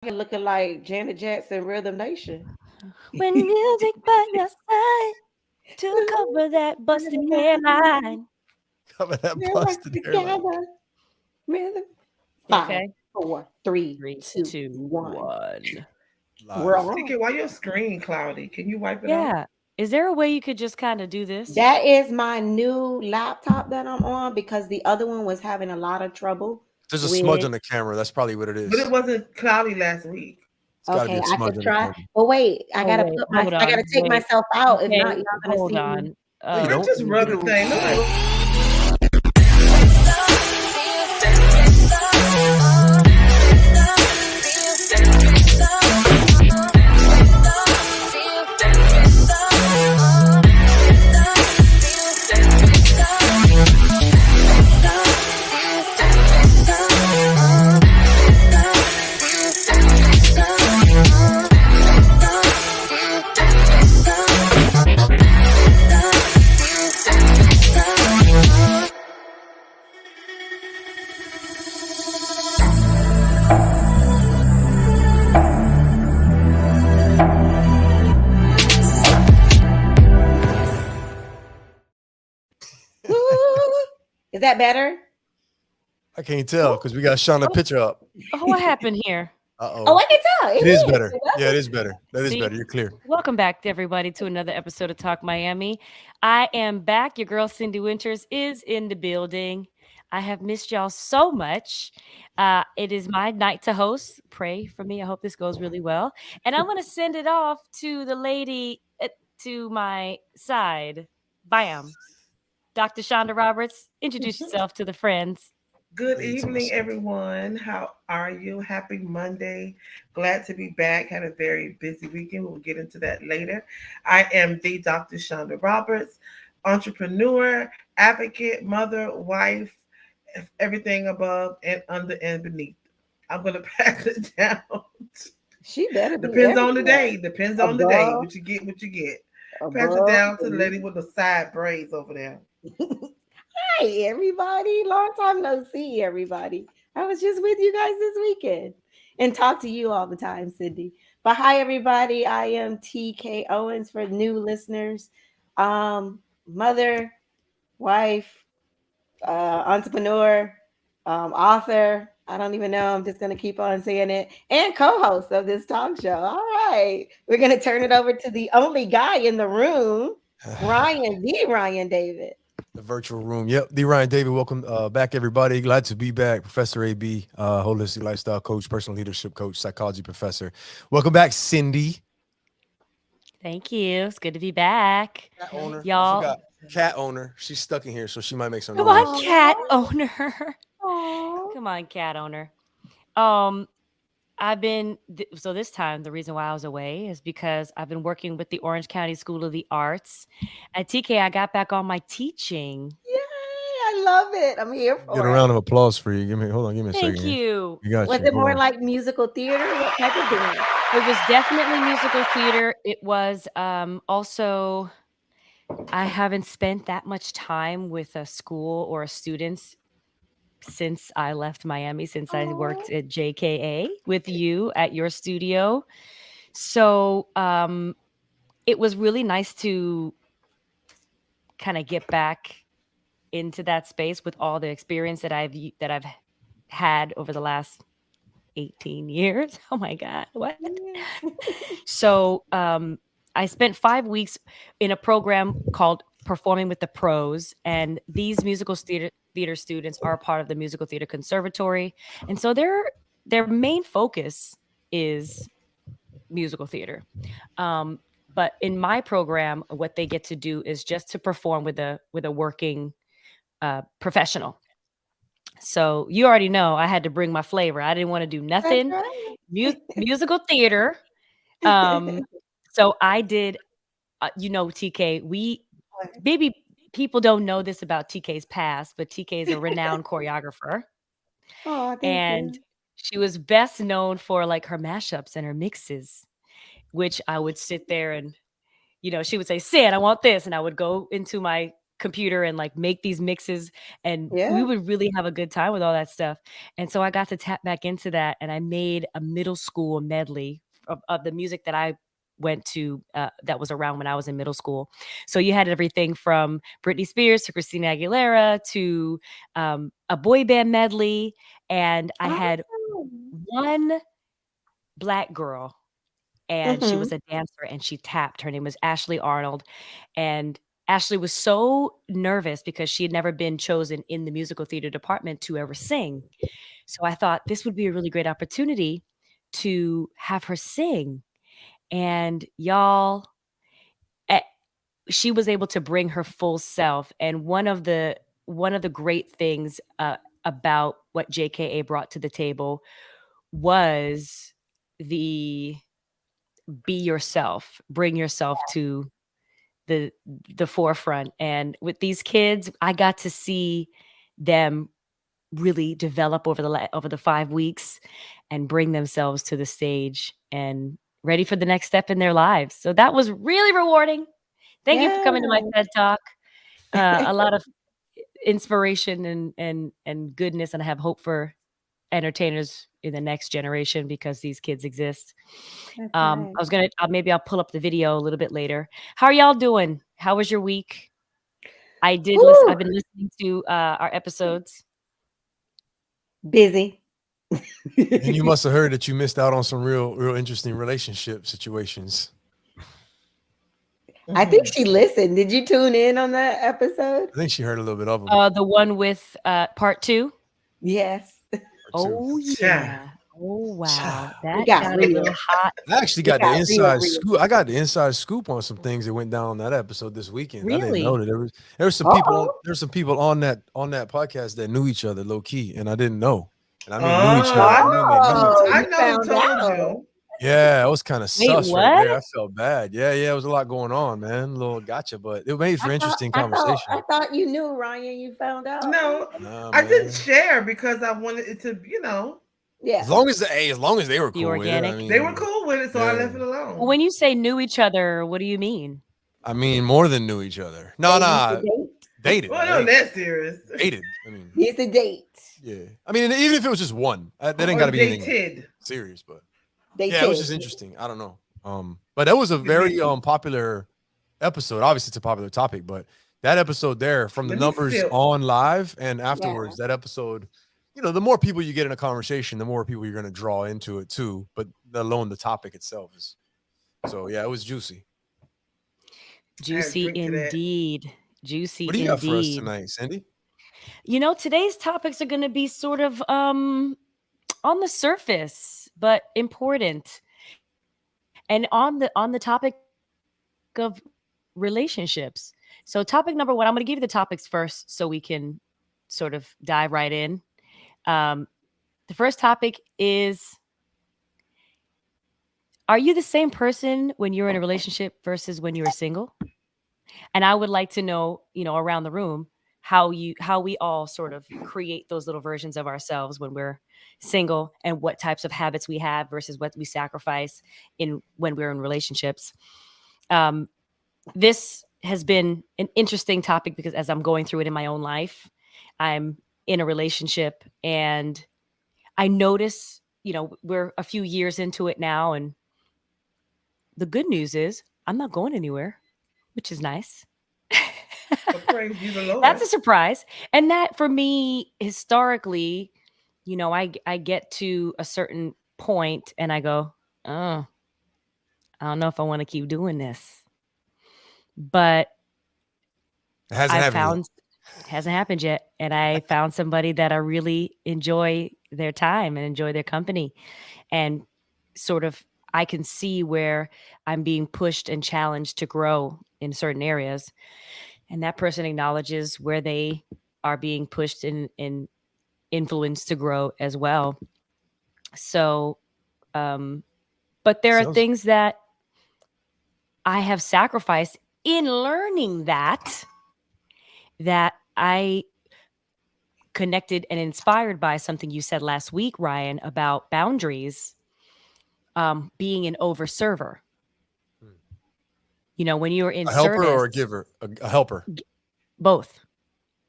looking like Janet Jackson, Rhythm Nation. When music by your side to cover that busted hairline. Cover that We're work busted hairline. together. Rhythm. You Five, okay? four, three, Three, two, two, one. one. We're Live. on. TK, why your screen cloudy? Can you wipe it off? Yeah. Is there a way you could just kind of do this? That is my new laptop that I'm on because the other one was having a lot of trouble There's a smudge with. on the camera. That's probably what it But it is. wasn't cloudy last week. It's got to be Okay, a I smudge could on the try. camera. But wait, Oh wait, hold I gotta on. take Wait. myself out. If not, Okay, y'all gonna hold see me. on. No, you Girl, don't. just rub the You thing. Nobody. Woo! Is that better? I can't tell because we got Shauna Oh, picture up. oh, what happened here? Uh Oh, oh. I can tell. It is It better. is. Yeah, it is better. That is See, better. You're clear. welcome back to everybody to another episode of Talk Miami. I am back. Your girl Syndee Winters is in the building. I have missed y'all so much. It is my night to host. Pray for me. I hope this goes really well. And I'm going to send it off to the lady to my side. Bam. Dr. Shonda Roberts, introduce yourself to the friends. Good Hey, to evening, myself. everyone. How are you? Happy Monday. Glad to be back. Had a very busy weekend. We'll get into that later. I am the Dr. Shonda Roberts, entrepreneur, advocate, mother, wife, everything above and under and beneath. I'm going to pass it down. She better be Depends on the everywhere. day. Depends on the day. Above, What you get, what you get. Pass it above. down to the lady with the side braids over there. Hi, everybody. Long time no see, everybody. I was just with you guys this weekend and talk to you all the time, Cindy. But hi, everybody. I am TK Owens for new listeners. Mother, wife, entrepreneur, author. I don't even know. I'm just going to keep on saying it. And co host of this talk show. All right. We're going to turn it over to the only guy in the room, Ryan, the Ryan David. The virtual room. Yep. D. Ryan David, welcome back, everybody. Glad to be back. Professor AB, holistic lifestyle coach, personal leadership coach, psychology professor. Welcome back, Cindy. Thank you. It's good to be back. Cat owner. I Y'all, forgot. Cat owner. She's stuck in here, so she might make some come on, noise. cat owner. Aw. Come on, cat owner. Um, so this time the reason why I was away is because I've been working with the Orange County School of the Arts. At TK, I got back on my teaching. Yay, I love it. I'm here Get a for it. round of applause for you. Hold on, give me a Thank second here. you. You got Was you. it Hold more on. like musical theater? What type of dance? It was definitely musical theater. It was also I haven't spent that much time with a school or a students since I left Miami, since I Oh, worked at JKA with you at your studio. So it was really nice to kind of get back into that space with all the experience that I've had over the last 18 years. Oh my God, what? yeah. So I spent 5 weeks in a program called Performing with the Pros, and these theater students are a part of the Musical Theater Conservatory, and so their main focus is musical theater. Um, but in my program, what they get to do is just to perform with a working professional. So you already know I had to bring my flavor. I didn't want to do That's nothing right. musical theater. Um, so I did. TK. We maybe people don't know this about TK's past, but TK is a renowned choreographer, Oh, thank and you. she was best known for like her mashups and her mixes, which I would sit there and she would say, "Sid, I want this," and I would go into my computer and like make these mixes, and we Yeah. would really have a good time with all that stuff. And so I got to tap back into that, and I made a middle school medley of the music that I went to, that was around when I was in middle school. So you had everything from Britney Spears to Christina Aguilera to a boy band medley, and I had Oh. one black girl, and she Mm-hmm. was a dancer, and she tapped. Her name was Ashley Arnold. And Ashley was so nervous because she had never been chosen in the musical theater department to ever sing. So I thought this would be a really great opportunity to have her sing. And y'all, eh, she was able to bring her full self. And one of the great things about what JKA brought to the table was the be yourself, bring yourself to the the forefront. And with these kids, I got to see them really develop over the 5 weeks and bring themselves to the stage and ready for the next step in their lives. So that was really rewarding. Thank you for Yeah. coming to my TED Talk. A lot of inspiration and goodness, and I have hope for entertainers in the next generation because these kids exist. That's I right. was gonna maybe I'll pull up the video a little bit later. How are y'all doing? How was your week? I did listen. Woo! I've been listening to our episodes. Busy. And you must have heard that you missed out on some real interesting relationship situations. I think Mhm. she listened. Did you tune in on that episode? I think she heard a little bit of them. The one with part two. Yes. Or two. Oh Cha, yeah. Oh wow. Child. It That got got a real. little hot. I actually It got the got real, inside real. scoop. I got the inside scoop on some things that went down on that episode this weekend. I didn't know Really? that there was some people on Uh-oh. there's some people on that podcast that knew each other low key, and I didn't know. And I mean knew each Oh, other. I I mean they knew know. each Oh, other. I you know who found told out. you. Yeah, it was kind of Wait, sus right what? there. I felt bad. Yeah, it was a lot going on, man. A little gotcha, but it made for interesting I conversation. thought you knew, Ryan. You found out. No, Nah, I didn't man. share because I wanted it to, you know, Yeah. As long as they were Be cool with it. I organic. they were mean, cool with it, so I yeah. left it Well, alone. when you say knew each other, what do you mean? I mean, more than knew each other. No, They used to nah, date. dated. Well, Nah, not they that serious. dated. I mean, Used to date. yeah. I mean, even if it was just one, that ain't Or got to be anything dated. serious. But They yeah, it was did. just interesting. I don't know. But that was a You could very be. popular episode. Obviously, it's a popular topic, but that episode there, from the Let me numbers sip. on live and Yeah. afterwards, that episode, the more people you get in a conversation, the more people you're going to draw into it too. But alone the topic itself is so yeah, it was juicy. I had to Juicy drink to that. indeed. Juicy What do you got for us indeed. tonight, Cindy? Today's topics are going to be sort of on the surface, but important. And on the topic of relationships. So topic number 1, I'm going to give you the topics first so we can sort of dive right in. Um, the first topic is, are you the same person when you're in a relationship versus when you're single? And I would like to know, around the room, how we all sort of create those little versions of ourselves when we're single, and what types of habits we have versus what we sacrifice in when we're in relationships. Um, this has been an interesting topic because as I'm going through it in my own life, I'm in a relationship, and I notice, we're a few years into it now, and the good news is I'm not going anywhere, which is nice. But praise be the That's Lord. a surprise. And that for me, historically, I get to a certain point and I go, oh, I don't know if I want to keep doing this. But It hasn't I happened yet. found hasn't happened yet. And I found somebody that I really enjoy their time and enjoy their company. And sort of I can see where I'm being pushed and challenged to grow in certain areas. And that person acknowledges where they are being pushed and influenced to grow as well. So, but there are Sounds things that I have sacrificed in learning that I connected and inspired by something you said last week, Ryan, about boundaries, being an overserver. Hmm. When you're in a helper or service, a giver, a helper. Both.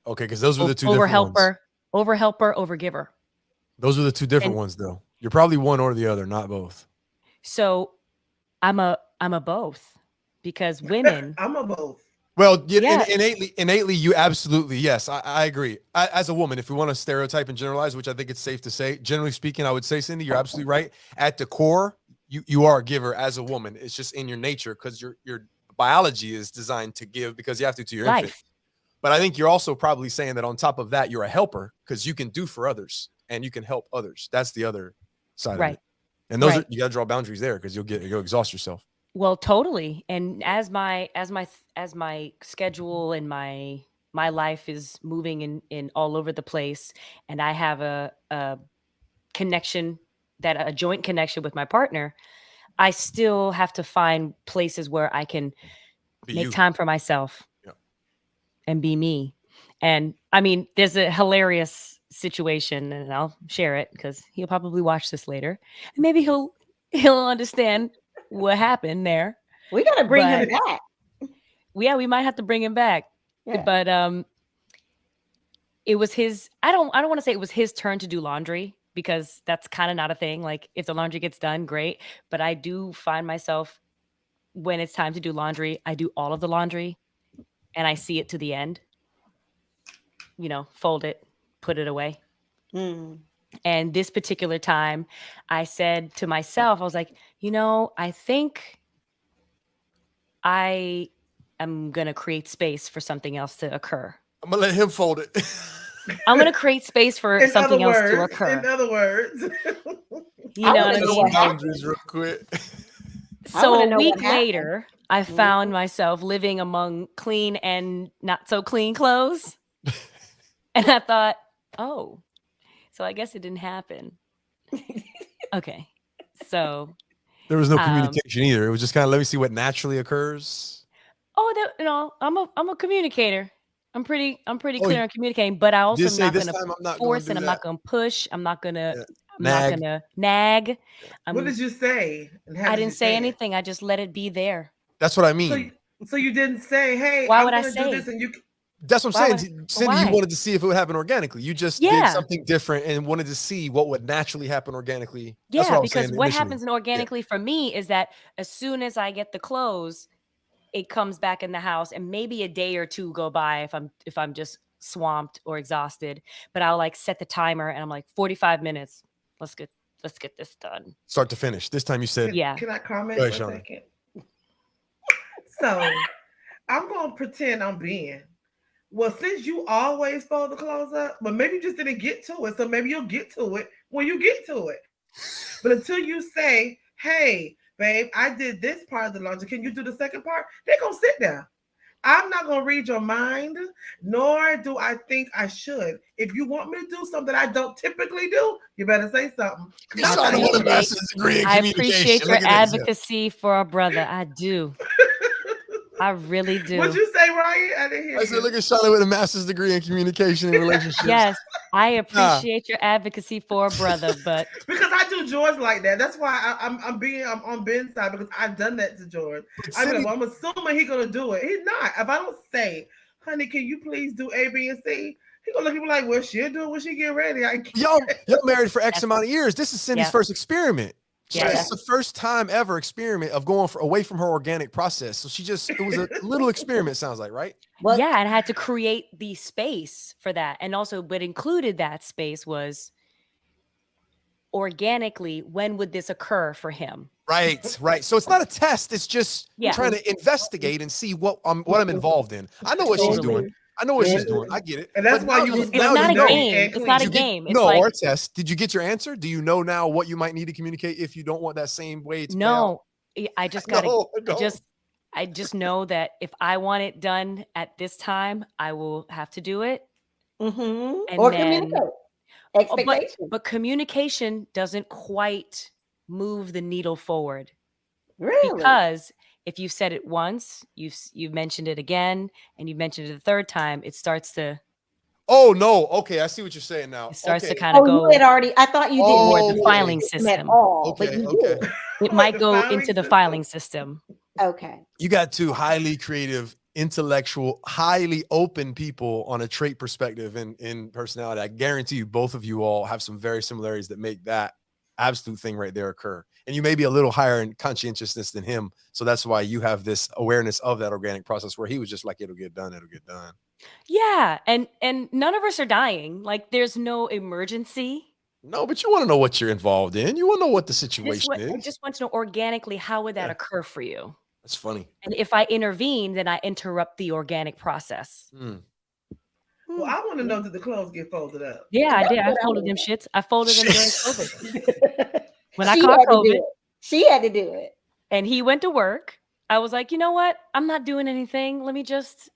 Okay, because those were the two Over different ones. helper, over giver. Those are the two different And ones, though. You're probably one or the other, not both. so I'm a both, because women, I'm a both. Well, yeah, innately, you absolutely, yes, I agree. As a woman, if we want to stereotype and generalize, which I think it's safe to say, generally speaking, I would say, Syndee, you're absolutely right. At the core, you are a giver as a woman. It's just in your nature, because your biology is designed to give, because you have to your infant. life. But I think you're also probably saying that on top of that, you're a helper, because you can do for others and you can help others. That's the other side of Right. it. And those Right. are, you got to draw boundaries there, because you'll exhaust yourself. Well, totally. And as my schedule and my life is moving in all over the place, and I have a connection, that a joint connection with my partner, I still have to find places where I can Be make you. time for myself. Yeah. And be me. And I mean, there's a hilarious situation, and I'll share it because he'll probably watch this later, and maybe he'll understand what happened there. We gotta bring him But back. yeah, we might have to bring him back. Yeah. But it was his. I don't want to say it was his turn to do laundry, because that's kind of not a thing. Like, if the laundry gets done, great. But I do find myself, when it's time to do laundry, I do all of the laundry, and I see it to the end. Fold it, put it away. Mm. And this particular time, I said to myself, I was like, I think I am going to create space for something else to occur. I'm going to let him fold it. I'm going to create space for something else to occur. In other words. You know what I mean? Boundaries real quick. So a week later, I found myself living among clean and not so clean clothes. And I thought, oh, so I guess it didn't happen. Okay. So there was no communication either. It was just kind of, let me see what naturally occurs. Oh, I'm a communicator. I'm pretty clear on communicating, but I also am not going to force, and I'm not going to push. I'm not going to nag. What did you say? I didn't say anything. I just let it be there. That's what I mean. So you didn't say, hey, why would I say this, and you. That's what I'm saying. Syndee, you wanted to see if it would happen organically. You just did something different and wanted to see what would naturally happen organically. Yeah, that's what because what happens organically for me is that as soon as I get the clothes, it comes back in the house, and maybe a day or two go by if I'm just swamped or exhausted. But I'll like set the timer, and I'm like 45 minutes. Let's get this done. Start to finish. This time you said, yeah. Can I comment for a second? So I'm gonna pretend I'm being. Well, since you always fold the clothes up, but maybe you just didn't get to it. So maybe you'll get to it when you get to it. But until you say, hey, babe, I did this part of the laundry, can you do the second part? They're going to sit there. I'm not going to read your mind, nor do I think I should. If you want me to do something I don't typically do, you better say something. I appreciate your advocacy for a brother. I do. I really do. What'd you say, Ryan? I didn't hear you. I said, look at Charlotte with a master's degree in communication and relationships. Yes, I appreciate your advocacy for a brother, but because I do George like that. That's why I'm on Ben's side, because I've done that to George. I'm assuming he's gonna do it. He's not. If I don't say, honey, can you please do A, B, and C? He's gonna look at me like, well, she'll do it when she get ready. Y'all married for X amount of years. This is Syndee's first experiment. Yeah. This is the first time ever experiment of going away from her organic process. So it was a little experiment, sounds like, right? Well, yeah, and I had to create the space for that. And also, what included that space was organically, when would this occur for him? Right. So it's not a test. It's just trying to investigate and see what I'm involved in. I know what she's doing. I know what she's doing. I get it. And that's why it's not a game. It's not a game. It's or a test. Did you get your answer? Do you know now what you might need to communicate if you don't want that same way to play out? I just got to. I just know that if I want it done at this time, I will have to do it. Mm-hmm. Or communicate. Expectation. But communication doesn't quite move the needle forward. Really? Because if you've said it once, you've mentioned it again, and you mentioned it the third time, it starts to. Oh no! Okay, I see what you're saying now. It starts to kind of go. You had already. I thought you did toward the filing system. But you did. It might go into the filing system. Okay. You got two highly creative intellectual, highly open people on a trait perspective and in personality. I guarantee you, both of you all have some very similarities that make that absolute thing right there occur. And you may be a little higher in conscientiousness than him. So that's why you have this awareness of that organic process where he was just like, it'll get done. It'll get done. Yeah. And none of us are dying. Like there's no emergency. No, but you want to know what you're involved in. You want to know what the I situation is. just want to know organically, how would that occur for you? That's funny. And if I intervene, then I interrupt the organic process. Well, I want to know, did the clothes get folded up? Yeah, I did. I folded them shits. I folded them during COVID. When I She caught had to do COVID it. She had to do it. and he went to work, I was like, you know what? I'm not doing anything. Let me just,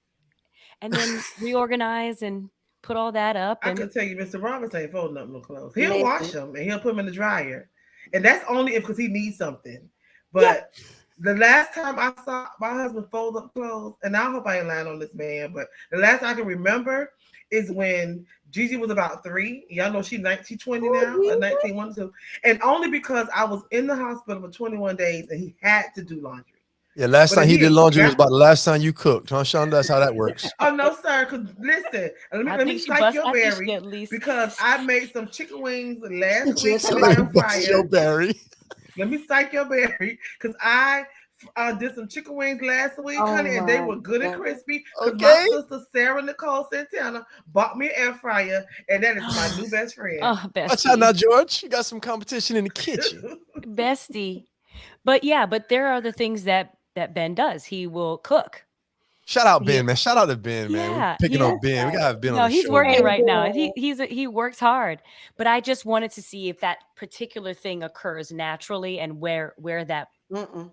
and then reorganize and put all that up. I And can tell you, Mr. Roberts ain't folding up no clothes. He'll Listen. wash them and he'll put them in the dryer, and that's only if because he needs something. But the last time I saw my husband fold up clothes, and I hope I ain't lying on this man, but the last I can remember is when Gigi was about 3. Y'all know she's 20 now, or 19, 1, 2. And only because I was in the hospital for 21 days and he had to do laundry. Yeah, last But time he he did laundry was got- about the last time you cooked, huh, Sean? That's how that works. Oh no, sir. Because listen, let me psych your berry at least. because I made some chicken wings last week Just in like the air Bust your fryer. berry. Let me psych your berry because I did some chicken wings last week, Oh honey, and they my were good and God. crispy. Because Okay. my sister Sarah Nicole Santana bought me an air fryer, and that is my new best friend. Oh, Watch out now, bestie. George. You got some competition in the kitchen. Bestie. But yeah, but there are the things that Ben does. He will cook. Shout out Yeah. Ben, man. Shout out to Ben, man. Yeah, We're picking yeah. on Ben. We gotta have Ben No, on the he's show. working man. right now. Ben. He works hard. But I just wanted to see if that particular thing occurs naturally and where that Mm-mm.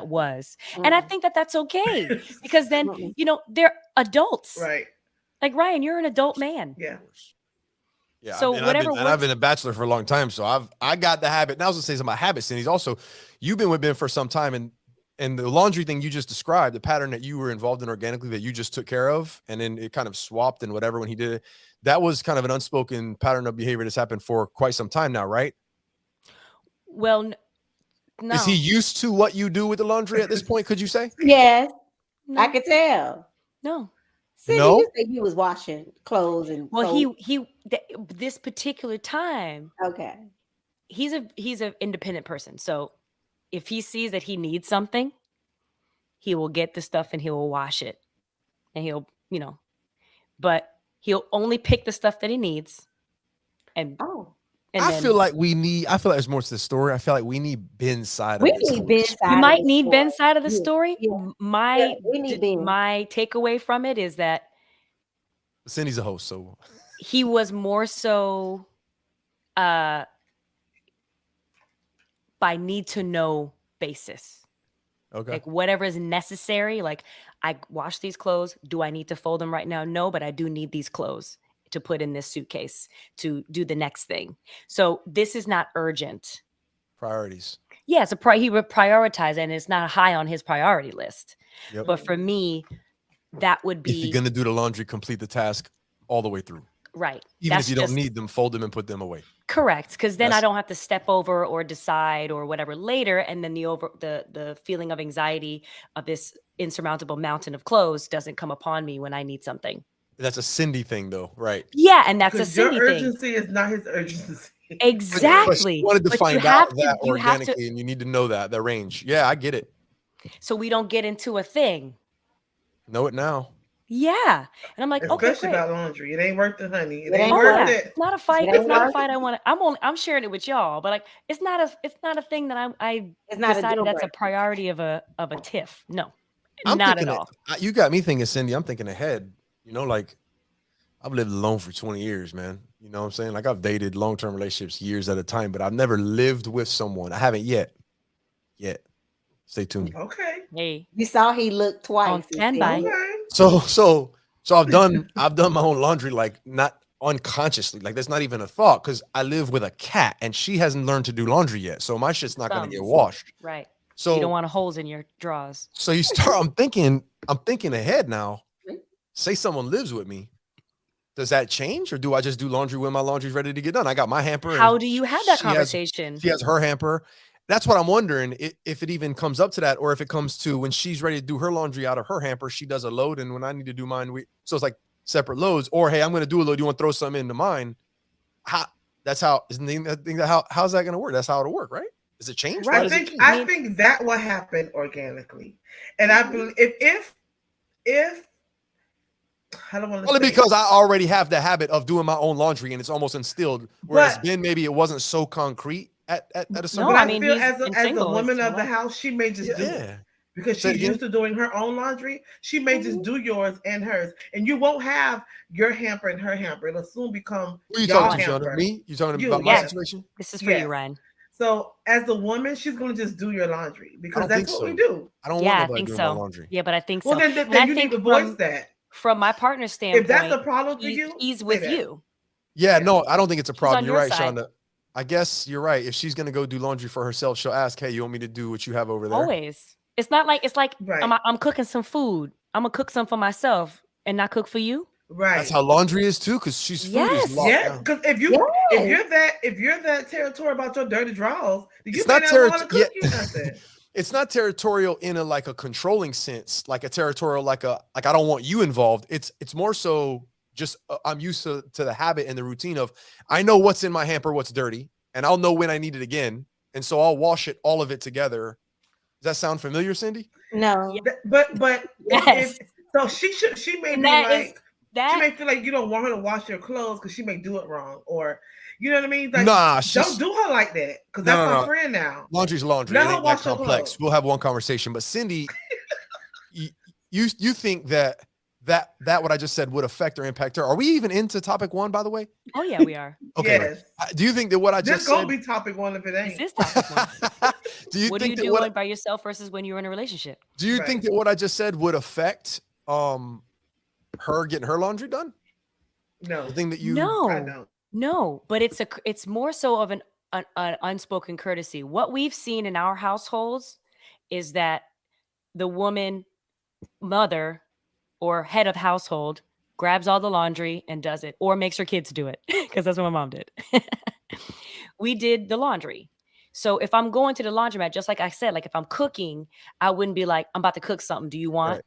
was. And I Mm-mm. think that that's okay because then, Mm-mm. you know, they're adults. Right. Like Ryan, you're an adult man. Yeah. Yeah. So whatever I've been a bachelor for a long time, so I got the habit. Now I was gonna say some of my habits, and he's also you've been with Ben for some time, and the laundry thing you just described, the pattern that you were involved in organically that you just took care of, and then it kind of swapped and whatever when he did it. That was kind of an unspoken pattern of behavior that's happened for quite some time now, right? Well, no. Is he used to what you do with the laundry at this point? Could you say? Yes, No. I could tell. No. Cindy, No? you said you was washing clothes and Well, fold- this particular time, okay. he's an independent person. So if he sees that he needs something, he will get the stuff and he will wash it. And he'll, but he'll only pick the stuff that he needs. And Oh, I then feel like there's more to the story. I feel like we need Ben's side we of this. need Ben's side. you of might the need story. Ben's side of the Yeah, story. yeah. My we need Ben. my takeaway from it is that Cindy's a host, so he was more so by need to know basis. okay. Like whatever is necessary. Like I wash these clothes. Do I need to fold them right now? No, but I do need these clothes to put in this suitcase to do the next thing. So this is not urgent. Priorities. Yeah, he would prioritize, and it's not high on his priority list. Yep. But for me, that would If you're be gonna do the laundry, complete the task all the way through. right. Even That's if you don't just need them, fold them and put them away. correct, because then I That's- don't have to step over or decide or whatever later, and then the feeling of anxiety of this insurmountable mountain of clothes doesn't come upon me when I need something. That's a Cindy thing, though, right? Yeah, and that's a Because your Cindy thing. urgency is not his urgency. Exactly. You wanted to But find you out have to- that you have to- organically, and you need to know that range. Yeah, I get it. So we don't get into a thing. Know it now. Yeah, and I'm like, okay, Especially great. about laundry. It ain't worth it, honey. It It ain't ain't Oh, worth yeah. it. It's not a fight. It It's ain't not a worth fight. I'm sharing it with y'all, but like, it's not a thing that I It's not a decided deal that's a breaker. priority of a tiff. No, I'm not at thinking all. You got me thinking, Cindy. I'm thinking ahead. Like I've lived alone for 20 years, man. You know what I'm saying? Like I've dated long-term relationships years at a time, but I've never lived with someone. I haven't yet. Stay tuned. Okay. Hey, You saw he looked twice. On and standby. said, Okay. So I've done my own laundry, like not unconsciously. Like that's not even a thought because I live with a cat and she hasn't learned to do laundry yet. So my shit's not gonna get Thumbs. washed. right. So You don't want holes in your drawers. So you start, I'm thinking ahead now. Say someone lives with me. Does that change? Or do I just do laundry when my laundry's ready to get done? I got my hamper. How and do you have that she has- conversation? She has her hamper. that's what I'm wondering, if it even comes up to that, or if it comes to when she's ready to do her laundry out of her hamper, she does a load, and when I need to do mine, so it's like separate loads. Or hey, I'm going to do a load. You want to throw something into mine? How? That's how. How's that going to work? That's how it'll work, right? Does it change? Why I does it think change? I think that will happen organically, and I believe if I don't want to Only say, because I already have the habit of doing my own laundry, and it's almost instilled. Whereas but Ben, maybe it wasn't so concrete at a certain No, but I point. I mean, feel he's been as the single his woman whole of the life. house, she may just do it. Yeah. Because Say it she's again. used to doing her own laundry, she may just do yours and hers, and you won't have your hamper and her hamper. It'll soon become Who are you talking y'all to, Shonda? hamper. Me? You talking You, about my Yes, yes, situation? this is for you, yes. Ryan. So as the woman, she's gonna just do your laundry I because don't think that's what we so. do. I don't want Yeah, I nobody think doing my so. laundry. Yeah, but I think Well, so. then, And I you need think to voice that. from my partner's If that's a standpoint, problem for you, he's say with that. you. Yeah, Yeah. no, I don't think it's a He's problem. on You're your right, side. Shonda. I guess you're right. If she's gonna go do laundry for herself, she'll ask, "Hey, you want me to do what you have over there?" Always. It's like Right, I'm cooking some food. I'm gonna cook some for myself and not cook for you. That's right. how laundry is too, because she's food is Yes. locked Yeah, down. because Yes. if you're that territorial about your dirty drawers, then you It's may not not want to yeah, cook you nothing. it's not territorial in a like a controlling sense, like a territorial, like I don't want you involved. It's more so just I'm used to the habit and the routine of I know what's in my hamper, what's dirty, and I'll know when I need it again, and so I'll wash it all of it together. Does that sound familiar, Cindy? Yeah. No. But if Yes. so, she may And be that is like, she that may feel like you don't want her to wash your clothes because she may do it wrong, or you know what I mean. Like, Nah, don't she's do her like that because no, that's no, my no. friend now. Laundry's laundry. It Let her ain't that wash your complex. clothes. We'll have one conversation. But Cindy, you you think that what I just said would affect or impact her? Are we even into topic one, by the way? oh yeah, we are. Okay. Yes, Do you think that what I this just gonna said? be topic one if it This ain't. is topic one. Do you What do think you that do what by yourself versus when you're in a relationship? do you think Right. that what I just said would affect her getting her laundry done? The No, thing that you I No. don't. No, but it's more so of an unspoken courtesy. What we've seen in our households is that the woman, mother, or head of household grabs all the laundry and does it, or makes her kids do it, because that's what my mom did. We did the laundry. So if I'm going to the laundromat, just like I said, like if I'm cooking, I wouldn't be like, I'm about to cook something. Do you want? right.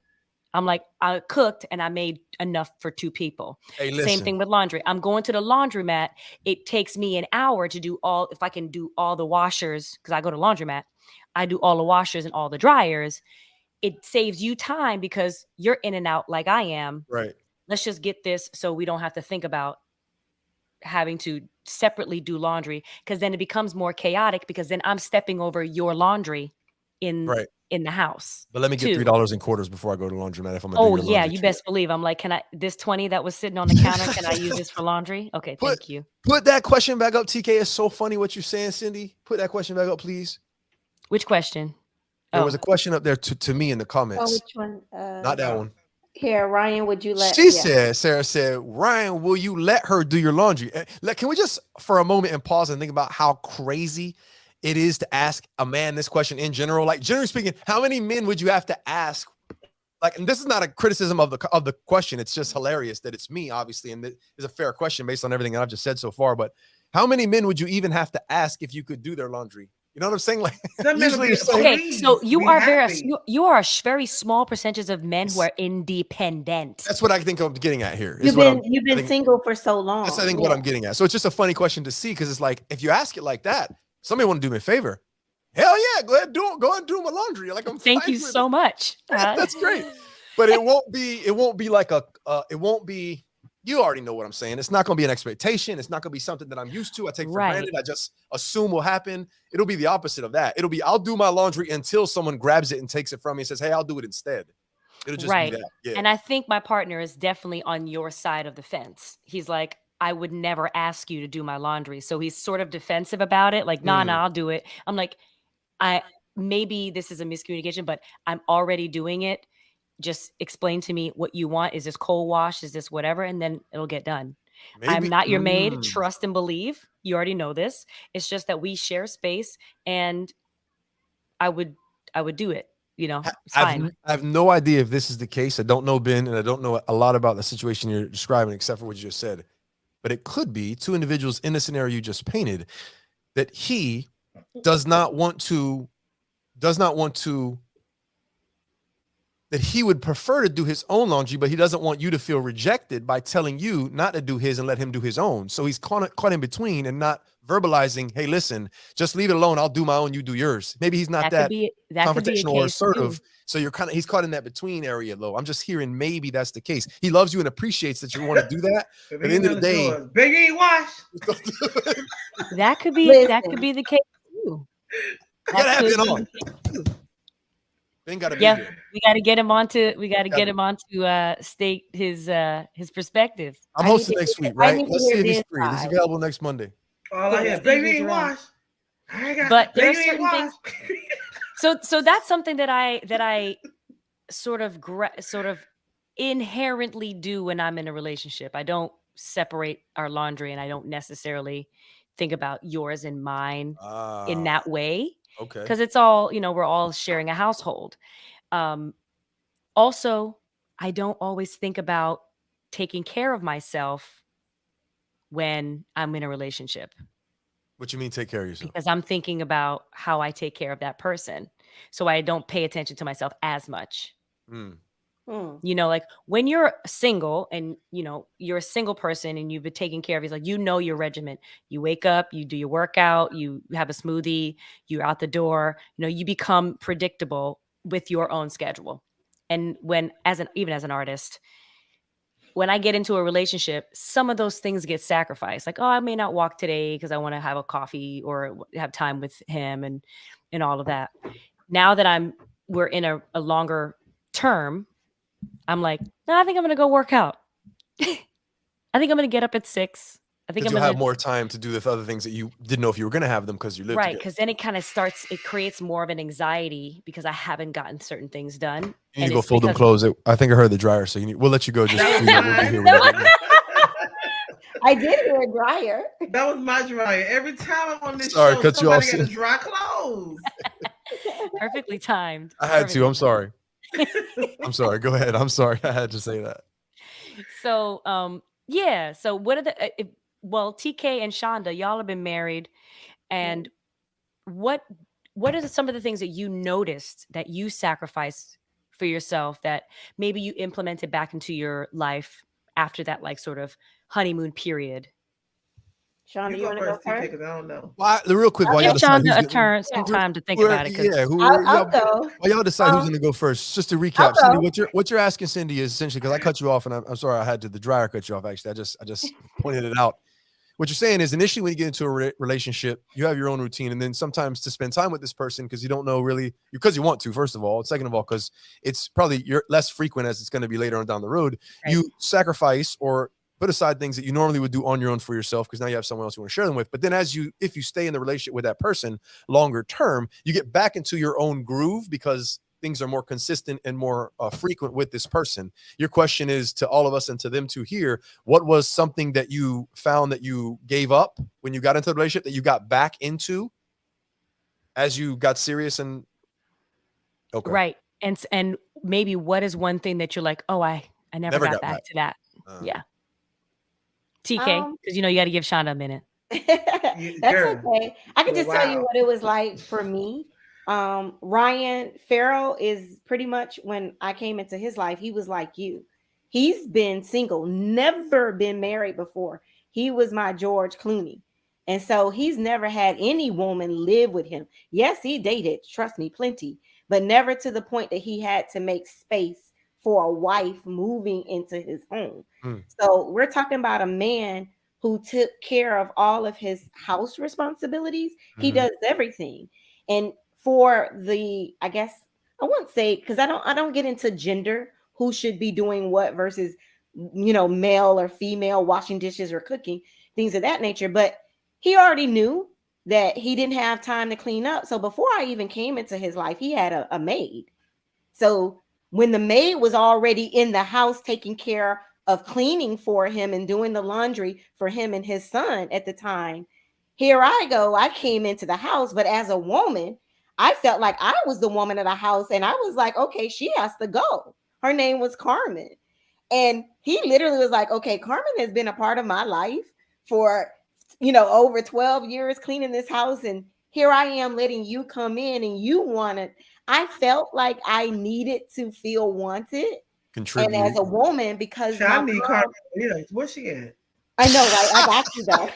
I'm like, I cooked and I made enough for 2 people. Hey, Same listen. thing with laundry. I'm going to the laundromat. It takes me an hour to do if I can do all the washers, because I go to laundromat, I do all the washers and all the dryers. It saves you time because you're in and out like I am. Right. Let's just get this so we don't have to think about having to separately do laundry, because then it becomes more chaotic, because then I'm stepping over your laundry in Right. in the house But let me get too. $3 in quarters before I go to laundromat if I'm gonna do Oh your yeah, laundry you too. best believe. I'm like, can I this 20 that was sitting on the counter, can I use this for laundry? Okay, Put thank you. put that question back up, TK. It's so funny what you're saying, Cindy. Put that question back up, please. Which question? There was Oh, a question up there to me in the Oh, comments. which one? Not that one. Here, Ryan, would you let? She Yeah. said, Sarah said, Ryan, will you let her do your laundry? Can we just for a moment and pause and think about how crazy it is to ask a man this question in general? Like, generally speaking, how many men would you have to ask? Like, and this is not a criticism of the question. It's just hilarious that it's me, obviously, and it is a fair question based on everything that I've just said so far. But how many men would you even have to ask if you could do their laundry? You know what I'm saying? Like, Some men will usually be you're saying, okay. So pleased, you be are happy. you are a very small percentage of men who are independent. that's what I think I'm getting at here. Is You've what been I'm. you've I been think single for so that's I long. think what I'm getting at. So it's just a funny question to see because it's like if you ask it like that, somebody want to do me a favor. Hell yeah, go ahead, go ahead, do my laundry. Like I'm Thank fine you with so it. much. That's great. But it won't be like it won't be. You already know what I'm saying. It's not going to be an expectation. It's not going to be something that I'm used to. I take for Right. granted. I just assume will happen. It'll be the opposite of that. It'll be I'll do my laundry until someone grabs it and takes it from me and says, "Hey, I'll do it instead." It'll just be Right. that. Yeah. And I think my partner is definitely on your side of the fence. He's like, I would never ask you to do my laundry. So he's sort of defensive about it. Like, nah, I'll do it. I'm like, maybe this is a miscommunication, but I'm already doing it. Just explain to me what you want. Is this cold wash? Is this whatever? And then it'll get done. I'm Maybe. not your maid. Trust and believe. You already know this. It's just that we share space, and I would do it. You know, it's fine. I have no idea if this is the case. I don't know Ben, and I don't know a lot about the situation you're describing, except for what you just said. But it could be two individuals in the scenario you just painted that he does not want to that he would prefer to do his own laundry, but he doesn't want you to feel rejected by telling you not to do his and let him do his own. So he's caught in between and not verbalizing, hey, listen, just leave it alone. I'll do my own. You do yours. Maybe he's not that Could be a confrontational or case too. assertive. So he's caught in that between area, though. I'm just hearing maybe that's the case. He loves you and appreciates that you want to do that. But at the end of the day, Big ain't wash. That could be the case too. Gotta have it on. Ben gotta be here. We gotta get him onto state his perspective. I'm hosting next week, right? Let's see if he's free. He's available next Monday. All I hear, baby ain't wash. But there are certain things. So that's something that I sort of inherently do when I'm in a relationship. I don't separate our laundry, and I don't necessarily think about yours and mine in that way. Okay. Because it's all, we're all sharing a household. Also, I don't always think about taking care of myself when I'm in a relationship. What you mean take care of yourself? Because I'm thinking about how I take care of that person. So I don't pay attention to myself as much. Like when you're single and, you're a single person and you've been taking care of yourself, your regimen. You wake up, you do your workout, you have a smoothie, you're out the door, you become predictable with your own schedule. And even as an artist, when I get into a relationship, some of those things get sacrificed. Like, oh, I may not walk today because I want to have a coffee or have time with him and all of that. Now that we're in a longer term, I'm like, no, I think I'm going to go work out. I think I'm going to get up at 6. I think I'm going to have more time to do the other things that you didn't know if you were going to have them because you lived right. Because then it kind of creates more of an anxiety because I haven't gotten certain things done. You need to go fold them clothes. I think I heard the dryer, so we'll let you go. Just I did hear a dryer. That was my dryer. Every time I'm on this show, somebody got to dry clothes. Perfectly timed. I had to. I'm sorry. I'm sorry. Go ahead. I'm sorry. I had to say that. So, So what are TK and Shonda, y'all have been married, and what are some of the things that you noticed that you sacrificed for yourself that maybe you implemented back into your life after that, like, sort of honeymoon period? Shonda, you want to go first? Because I don't know. Real quick, while y'all decide some time to think about it. I'll go. While y'all decide who's going to go first, just to recap, Syndee, what you're asking Syndee is essentially, because I cut you off, and I'm sorry I had the dryer cut you off. Actually, I just pointed it out. What you're saying is initially when you get into a relationship, you have your own routine, and then sometimes to spend time with this person because you don't know really, because you want to, first of all. Second of all, because it's probably less frequent as it's going to be later on down the road. Right. You sacrifice or put aside things that you normally would do on your own for yourself because now you have someone else you want to share them with. But then if you stay in the relationship with that person longer term, you get back into your own groove because things are more consistent and more frequent with this person. Your question is to all of us and to them too here, what was something that you found that you gave up when you got into the relationship that you got back into as you got serious? And okay. Right. And maybe what is one thing that you're like, oh, I never got back to that. Yeah. TK, because you got to give Shonda a minute. That's okay. I can just tell you what it was like for me. Ryan Farrell is pretty much, when I came into his life, he was like you. He's been single, never been married before. He was my George Clooney. And so he's never had any woman live with him. Yes, he dated, trust me, plenty, but never to the point that he had to make space for a wife moving into his home. So we're talking about a man who took care of all of his house responsibilities. He does everything. And for I guess I won't say, because I don't get into gender, who should be doing what versus, male or female, washing dishes or cooking, things of that nature. But he already knew that he didn't have time to clean up. So before I even came into his life, he had a maid. So when the maid was already in the house taking care of cleaning for him and doing the laundry for him and his son at the time, here I go. I came into the house, but as a woman, I felt like I was the woman of the house, and I was like, okay, she has to go. Her name was Carmen. And he literally was like, okay, Carmen has been a part of my life for, over 12 years cleaning this house. And here I am letting you come in and you wanted. I felt like I needed to feel wanted. And as Contribute. a woman, because I my need Carmen. mom, Yeah, where's she at? I know, right? I got you though.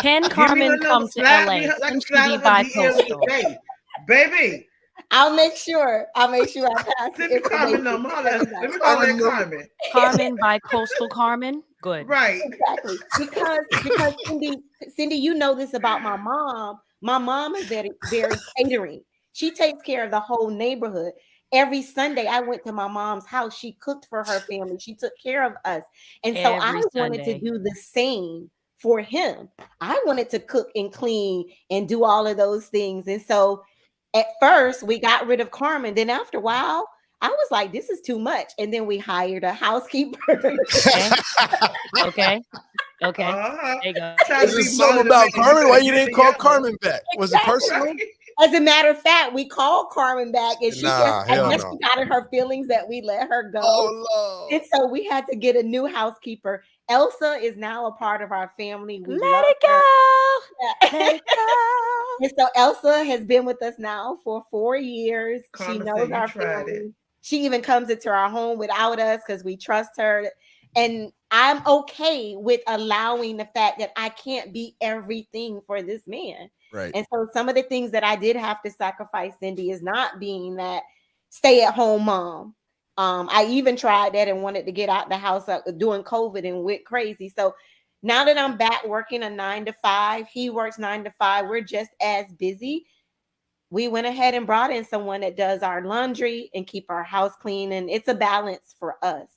Can Give me her Carmen number. come to Slide me LA? her, like Can a she slide be of her DM bi-coastal? today, baby. I'll make sure. I'll make sure I pass the Send me Carmen information number. to Let everybody. me holler Carmen at number. Carmen. Carmen bi-coastal Carmen? Good. Right. Exactly. Because Cindy, you know this about my mom. My mom is very catering. She takes care of the whole neighborhood. Every Sunday I went to my mom's house. She cooked for her family. She took care of us. And so I Every wanted to Sunday. do the same for him. I wanted to cook and clean and do all of those things. And so at first we got rid of Carmen. Then after a while, I was like, this is too much. And then we hired a housekeeper. Okay. Okay. Okay. Uh-huh. There you go. Trying Is to it be something Molly the about man. You Carmen? Why better you get didn't call together. Carmen back? Was it Exactly. personal? Right. As a matter of fact, we called Carmen back and she just, Nah, I hell guess no. she got in her feelings that we let her go. Oh And so we had to get a new housekeeper. Elsa is now a part of our family. We Let love it her. go. Let Yeah. it go. And so Elsa has been with us now for 4 years. She Carmen knows said you our tried it. family. She even comes into our home without us because we trust her. And I'm okay with allowing the fact that I can't be everything for this man. right. And so some of the things that I did have to sacrifice, Cindy, is not being that stay-at-home mom. I even tried that and wanted to get out the house during COVID and went crazy. So now that I'm back working a 9 to 5, he works 9 to 5. We're just as busy. We went ahead and brought in someone that does our laundry and keep our house clean, and it's a balance for us.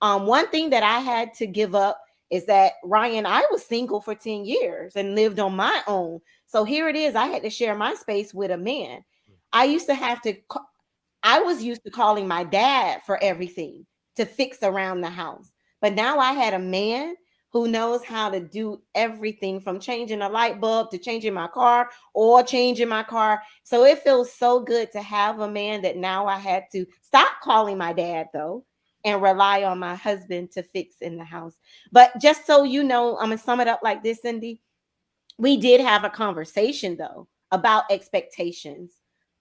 One thing that I had to give up is that Ryan, I was single for 10 years and lived on my own. So here it is. I had to share my space with a man. I used to have to I was used to calling my dad for everything to fix around the house. But now I had a man who knows how to do everything from changing a light bulb to changing my car or changing my car. So it feels so good to have a man that now I had to stop calling my dad though and rely on my husband to fix in the house. But just so you know, I'm going to sum it up like this, Cindy. We did have a conversation though about expectations,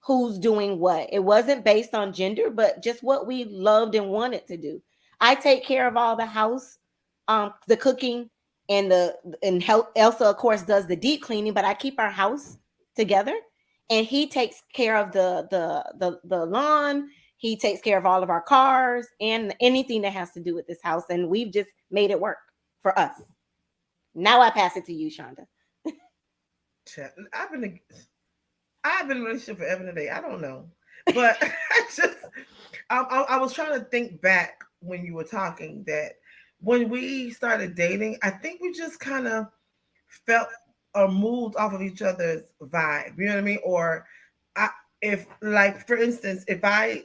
who's doing what. It wasn't based on gender, but just what we loved and wanted to do. I take care of all the house, the cooking, and Elsa of course does the deep cleaning, but I keep our house together. And he takes care of the lawn. He takes care of all of our cars and anything that has to do with this house, and we've just made it work for us. Now I pass it to you, Shonda. I've been in a relationship forever and a day. I don't know, but I was trying to think back when you were talking that when we started dating, I think we just kind of felt or moved off of each other's vibe. You know what I mean? Or I, if like for instance, if I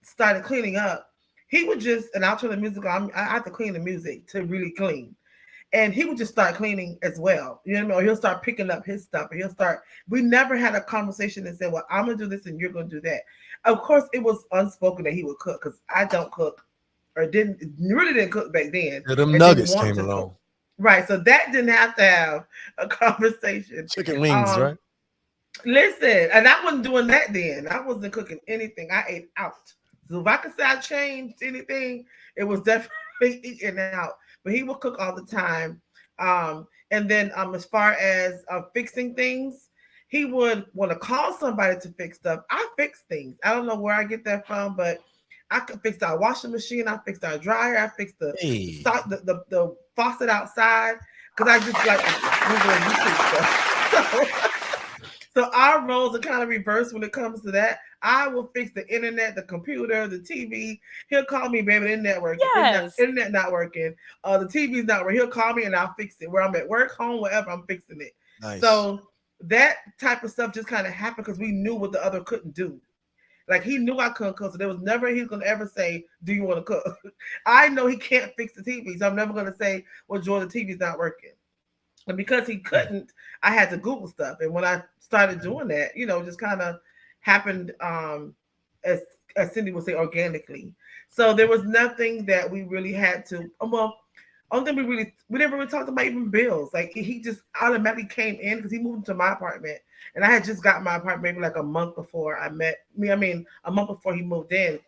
started cleaning up, he would just and I'll turn the music on. I have to clean the music to really clean and he would just start cleaning as well. You know what I mean? Or he'll start picking up his stuff. And he'll start. We never had a conversation that said, "Well, I'm gonna do this and you're gonna do that." Of course, it was unspoken that he would cook because I don't cook or didn't cook back then. Yeah, them And didn't nuggets want came to cook. along. Right. So that didn't have to have a conversation. Chicken wings, Um, right? Listen, and I wasn't doing that then. I wasn't cooking anything. I ate out. So if I could say I changed anything, it was definitely eating out. But he would cook all the time. And then as far as fixing things, he would want to call somebody to fix stuff. I fix things. I don't know where I get that from, but I could fix our washing machine. I fixed our dryer. I fixed the Hey. the faucet outside because I just like Google and YouTube stuff. So our roles are kind of reversed when it comes to that. I will fix the internet, the computer, the TV. He'll call me, baby, the internet working. Yes. Internet not working. The TV's not working. He'll call me and I'll fix it. Where I'm at work, home, wherever, I'm fixing it. Nice. So that type of stuff just kind of happened because we knew what the other couldn't do. Like he knew I couldn't cook, so there was never he's gonna ever say, "Do you want to cook?" I know he can't fix the TV, so I'm never gonna say, "Well, Joy, the TV's not working." And because he couldn't, I had to Google stuff. And when I started doing that, just kind of happened as Cindy would say, organically. So there was nothing that we really had to. Well, only thing we never really talked about even bills. Like he just automatically came in because he moved into my apartment, and I had just got my apartment maybe like a month before I met me. I mean, a month before he moved in,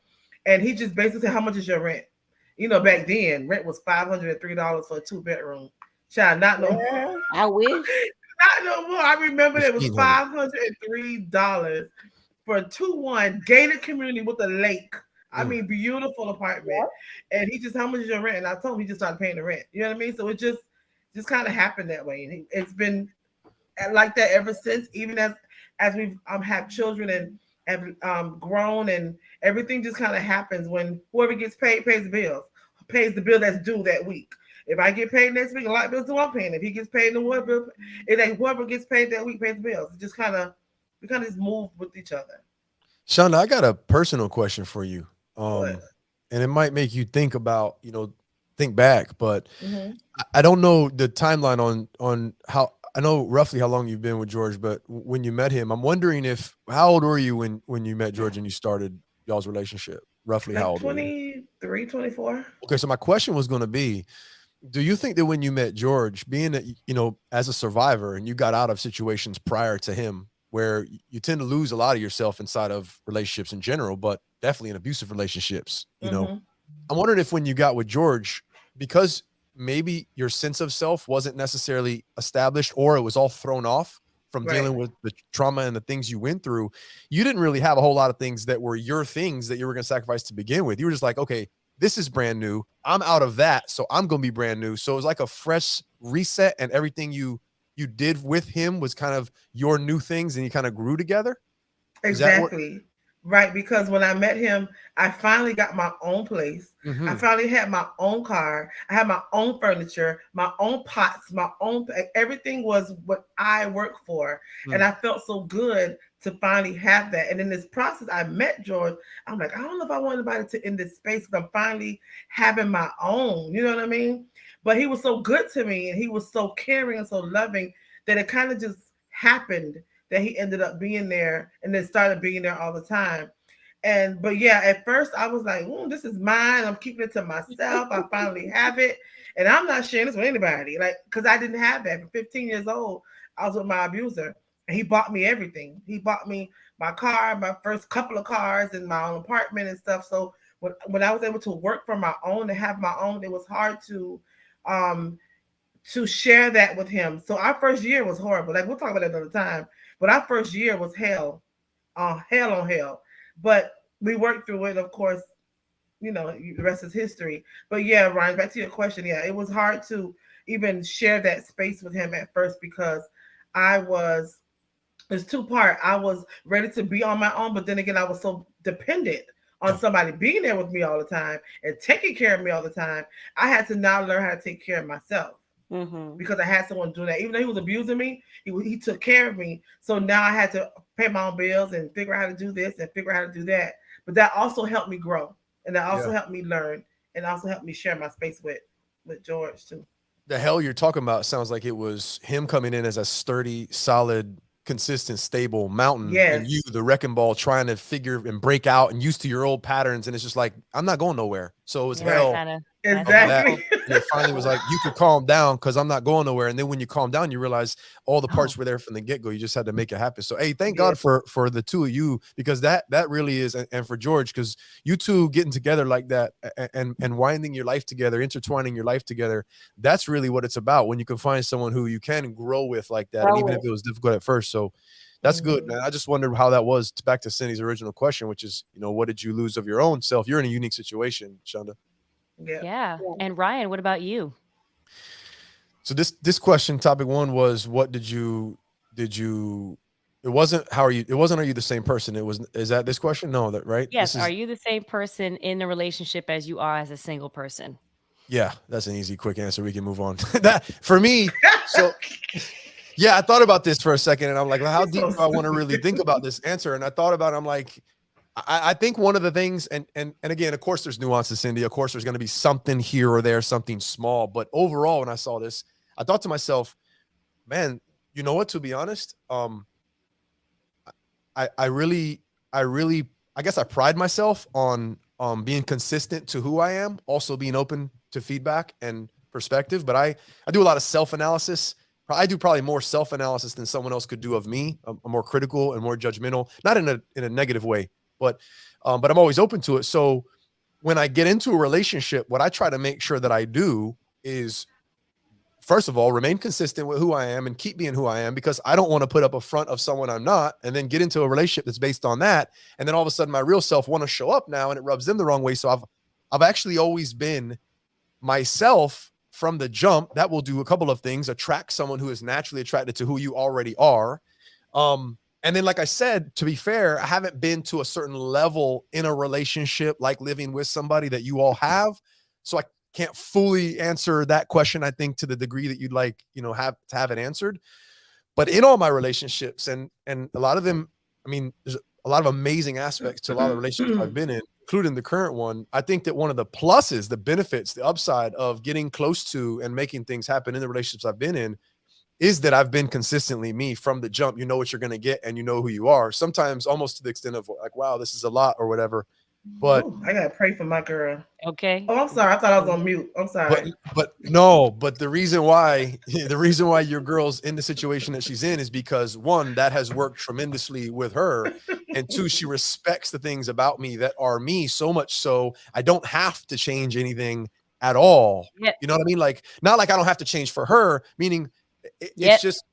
and he just basically said, "How much is your rent?" You know, back then rent was $503 for a 2 bedroom. Child, not no, Girl, I wish. not no more. I remember it was 1,500. $503 for a 2-1 gated community with a lake. I Mm. mean, beautiful apartment. And he just, how much is your rent? And I told him he just started paying the rent. You know what I mean? So it just kind of happened that way. And it's been like that ever since. Even as we've have children and have grown, and everything just kind of happens when whoever gets paid pays the bills, pays the bill that's due that week. If I get paid next week, a lot of bills do I'm paying. If he gets paid, the water bill, it ain't whoever gets paid that week pays the bills. It just kind of we kind of just move with each other. Shonda, I got a personal question for you. What? And it might make you think about, think back, but Mm-hmm. I don't know the timeline on how I know roughly how long you've been with George, but when you met him, I'm wondering if how old were you when you met George and you started y'all's relationship? Roughly how Like old were you? 23, 24. Okay, so my question was going to be, do you think that when you met George, being that as a survivor and you got out of situations prior to him where you tend to lose a lot of yourself inside of relationships in general, but definitely in abusive relationships, Mm-hmm. I'm wondering if when you got with George, because maybe your sense of self wasn't necessarily established or it was all thrown off from Right. dealing with the trauma and the things you went through, you didn't really have a whole lot of things that were your things that you were going to sacrifice to begin with. You were just like, okay, this is brand new. I'm out of that, so I'm going to be brand new. So it was like a fresh reset, and everything you did with him was kind of your new things, and you kind of grew together. Is that what? Exactly. Right. Because when I met him, I finally got my own place. I Mm-hmm. finally had my own car. I had my own furniture, my own pots, my own everything was what I worked for. And Mm. I felt so good to finally have that. And in this process, I met George. I'm like, I don't know if I want anybody to in this space because I'm finally having my own. You know what I mean? But he was so good to me and he was so caring and so loving that it kind of just happened that he ended up being there and then started being there all the time. And but yeah, at first I was like, this is mine. I'm keeping it to myself. I finally have it. And I'm not sharing this with anybody. Like, because I didn't have that. For 15 years old, I was with my abuser. And he bought me everything. He bought me my car, my first couple of cars, and my own apartment and stuff. So when I was able to work for my own and have my own, it was hard um to share that with him. So our first year was horrible. Like we'll talk about that another time. But our first year was hell, hell on hell. But we worked through it. Of course, the rest is history. But yeah, Ryan, back to your question. Yeah, it was hard to even share that space with him at first because I was. It's two-part. I was ready to be on my own, but then again, I was so dependent on Yeah. somebody being there with me all the time and taking care of me all the time. I had to now learn how to take care of myself Mm-hmm. because I had someone do that. Even though he was abusing me, he took care of me. So now I had to pay my own bills and figure out how to do this and figure out how to do that. But that also helped me grow, and that also Yeah. helped me learn, and also helped me share my space with George too. The hell you're talking about sounds like it was him coming in as a sturdy, solid, consistent, stable mountain, and you, Yes, the wrecking ball, trying to figure and break out and used to your old patterns. And it's just like, I'm not going nowhere. So it was Yeah, right, hell kind of. That's of that. exactly. helpful. And it finally was like, you could calm down because I'm not going nowhere. And then when you calm down, you realize all the Oh, parts were there from the get go. You just had to make it happen. So hey, thank Yeah, God for the two of you, because that really is, and for George, because you two getting together like that and winding your life together, intertwining your life together. That's really what it's about. When you can find someone who you can grow with like that, and Grow even if with. it was difficult at first. So that's good, hmm man. I just wondered how that was. Back to Cindy's original question, which is, what did you lose of your own self? You're in a unique situation, Shonda. yeah. yeah. Yeah. And Ryan, what about you? So this question, topic one, was what did you it wasn't how are you, it wasn't are you the same person, it was, is that this question? No, that right, this Yes. Are is, you the same person in the relationship as you are as a single person? yeah, that's an easy quick answer, we can move on. That for me. So yeah, I thought about this for a second and I'm like, well, how You're deep so do I want to really stupid. think about this answer? And I thought about it, I'm like, I think one of the things, and again, of course there's nuances, Cindy, of course there's going to be something here or there, something small, but overall when I saw this, I thought to myself, man, you know what, to be honest, I really, I really, I guess I pride myself on being consistent to who I am, also being open to feedback and perspective, but I do a lot of self-analysis. I do probably more self-analysis than someone else could do of me. I'm more critical and more judgmental, not in a negative way, but I'm always open to it. So when I get into a relationship, what I try to make sure that I do is, first of all, remain consistent with who I am and keep being who I am, because I don't want to put up a front of someone I'm not and then get into a relationship that's based on that. And then all of a sudden my real self want to show up now and it rubs them the wrong way. So I've actually always been myself from the jump. That will do a couple of things: attract someone who is naturally attracted to who you already are. And then, like I said, to be fair, I haven't been to a certain level in a relationship, like living with somebody that you all have. So I can't fully answer that question, I think, to the degree that you'd like, have to have it answered. But in all my relationships, and a lot of them, I mean, there's a lot of amazing aspects to a lot of relationships I've been in, including the current one. I think that one of the pluses, the benefits, the upside of getting close to and making things happen in the relationships I've been in is that I've been consistently me from the jump. You know what you're going to get and you know who you are. Sometimes almost to the extent of like, wow, this is a lot or whatever. But ooh, I got to pray for my girl. Okay. Oh, I'm sorry. I thought I was on mute. I'm sorry. But the reason why your girl's in the situation that she's in is because, one, that has worked tremendously with her. And two, she respects the things about me that are me so much so I don't have to change anything at all. Yep. You know what I mean? Like, not like I don't have to change for her, meaning it's Yep. just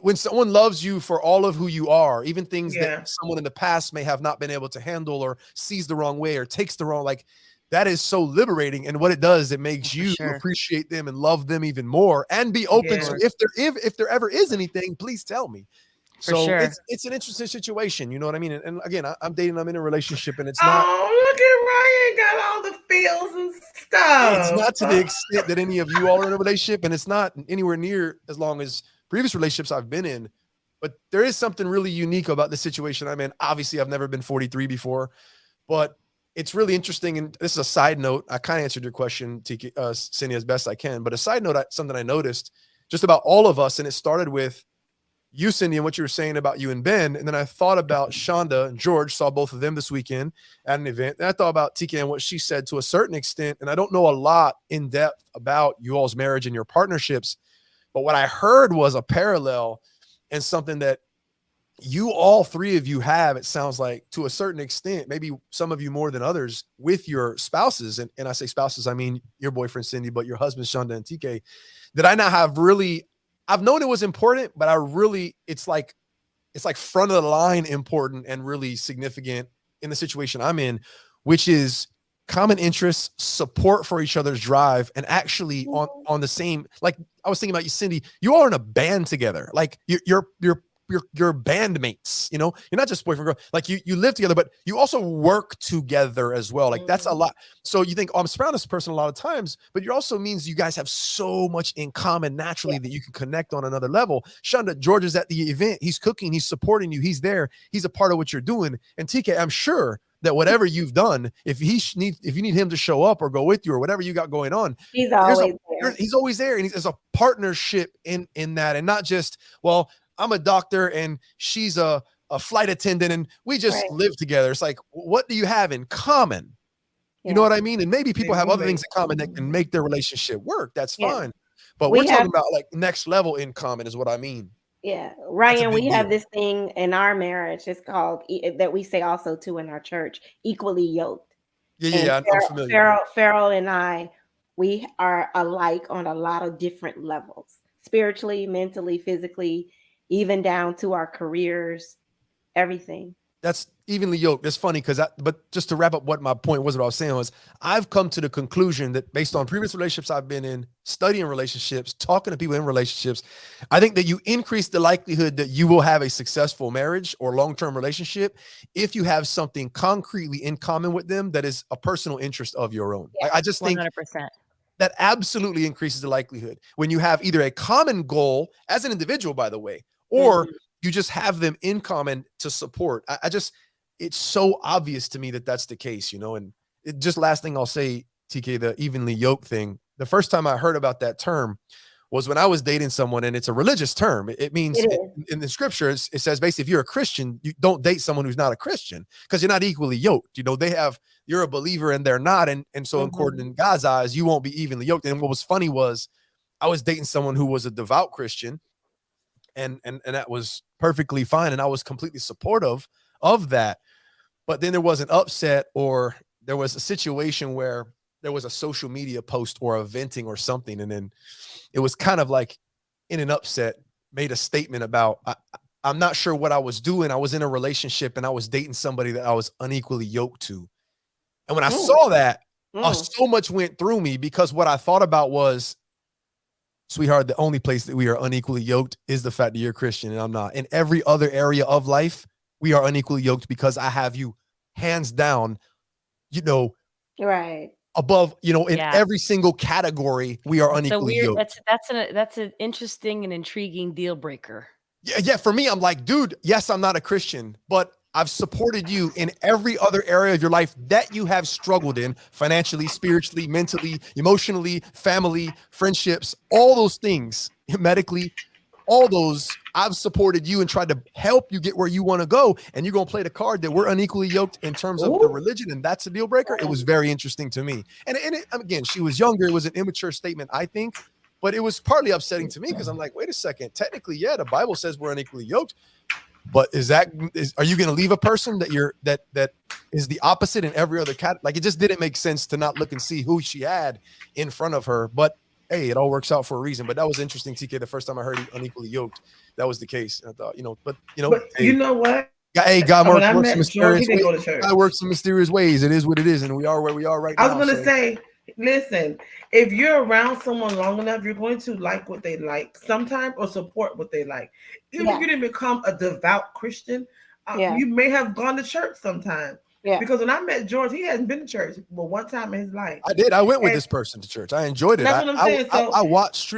when someone loves you for all of who you are, even things Yeah. that someone in the past may have not been able to handle or sees the wrong way or takes the wrong, like, that is so liberating. And what it does, it makes For you sure. appreciate them and love them even more and be open Yeah. to, if there ever is anything, please tell me. For So sure. it's an interesting situation. You know what I mean? And again, I'm dating, I'm in a relationship, and it's not Oh, look at Ryan got all the feels and stuff. it's not to the extent that any of you all are in a relationship, and it's not anywhere near as long as previous relationships I've been in. But there is something really unique about the situation I'm in. Obviously, I've never been 43 before, but it's really interesting. And this is a side note. I kind of answered your question, Syndee, as best I can. But a side note, something I noticed just about all of us, and it started with you, Syndee, and what you were saying about you and Ben. And then I thought about Shonda and George, saw both of them this weekend at an event. And I thought about TK and what she said to a certain extent. And I don't know a lot in depth about you all's marriage and your partnerships, but what I heard was a parallel and something that you, all three of you, have, it sounds like, to a certain extent, maybe some of you more than others, with your spouses. And I say spouses, I mean your boyfriend, Syndee, but your husbands, Shonda and TK, that I now have really, I've known it was important, but it's like front of the line important and really significant in the situation I'm in, which is common interests, support for each other's drive, and actually on the same, like I was thinking about you, Syndee, you all are in a band together. Like you're bandmates, you're not just boyfriend girl, like you live together, but you also work together as well. Like that's a lot. So you think, oh, I'm surrounded this person a lot of times, but it also means you guys have so much in common naturally that you can connect on another level. Shonda, George is at the event. He's cooking. He's supporting you. He's there. He's a part of what you're doing. And TK, I'm sure that whatever you've done, if you need him to show up or go with you or whatever you got going on, He's always there. He's always there. And there's a partnership in that, and not just, well, I'm a doctor and she's a flight attendant and we just live together. It's like, what do you have in common? You know what I mean? And maybe people have other things in common that can make their relationship work. That's fine. But we're talking about like next level in common is what I mean. Yeah. Ryan, we have this thing in our marriage. It's called, that we say also too in our church, equally yoked. Yeah, I'm familiar. Farrell and I, we are alike on a lot of different levels, spiritually, mentally, physically, even down to our careers, everything. That's evenly yoked. It's funny but just to wrap up what my point was, what I was saying was, I've come to the conclusion that based on previous relationships I've been in, studying relationships, talking to people in relationships, I think that you increase the likelihood that you will have a successful marriage or long-term relationship if you have something concretely in common with them that is a personal interest of your own. Yeah, I just think 100%. that absolutely increases the likelihood when you have either a common goal as an individual, by the way, or you just have them in common to support. It's so obvious to me that that's the case, and just last thing I'll say, TK, the evenly yoked thing, the first time I heard about that term was when I was dating someone, and it's a religious term. It means It is. in the scriptures, it says basically if you're a Christian, you don't date someone who's not a Christian because you're not equally yoked. You know, you're a believer and they're not. And so according in God's eyes, you won't be evenly yoked. And what was funny was I was dating someone who was a devout Christian, and that was perfectly fine. And I was completely supportive of that. But then there was an upset, or there was a situation where there was a social media post or a venting or something. And then it was kind of like in an upset, made a statement about, I'm not sure what I was doing. I was in a relationship and I was dating somebody that I was unequally yoked to. And when I saw that, so much went through me, because what I thought about was, sweetheart, the only place that we are unequally yoked is the fact that you're Christian and I'm not. In every other area of life, we are unequally yoked because I have you hands down, you know, Right. above, you know, in Yeah. every single category, we are So unequally weird. yoked. That's an interesting and intriguing deal breaker. Yeah, for me, I'm like, dude, yes, I'm not a Christian, but I've supported you in every other area of your life that you have struggled in, financially, spiritually, mentally, emotionally, family, friendships, all those things, medically, all those. I've supported you and tried to help you get where you want to go. And you're going to play the card that we're unequally yoked in terms of the religion. And that's a deal breaker. It was very interesting to me. And again, she was younger. It was an immature statement, I think. But it was partly upsetting to me because I'm like, wait a second. Technically, yeah, the Bible says we're unequally yoked. But are you going to leave a person that is the opposite in every other cat? Like, it just didn't make sense to not look and see who she had in front of her. But hey, it all works out for a reason. But that was interesting, TK. The first time I heard unequally yoked, that was the case. And I thought, But hey, you know what? Hey, God When I works met in George, he mysterious didn't go to ways. church. God works in mysterious ways. It is what it is, and we are where we are right now. I was going to say, listen, if you're around someone long enough, you're going to like what they like sometimes, or support what they like. Even if you didn't become a devout Christian, you may have gone to church sometime. Yeah. Because when I met George, he hadn't been to church one time in his life. I did. I went with this person to church. I enjoyed it. That's what I'm saying.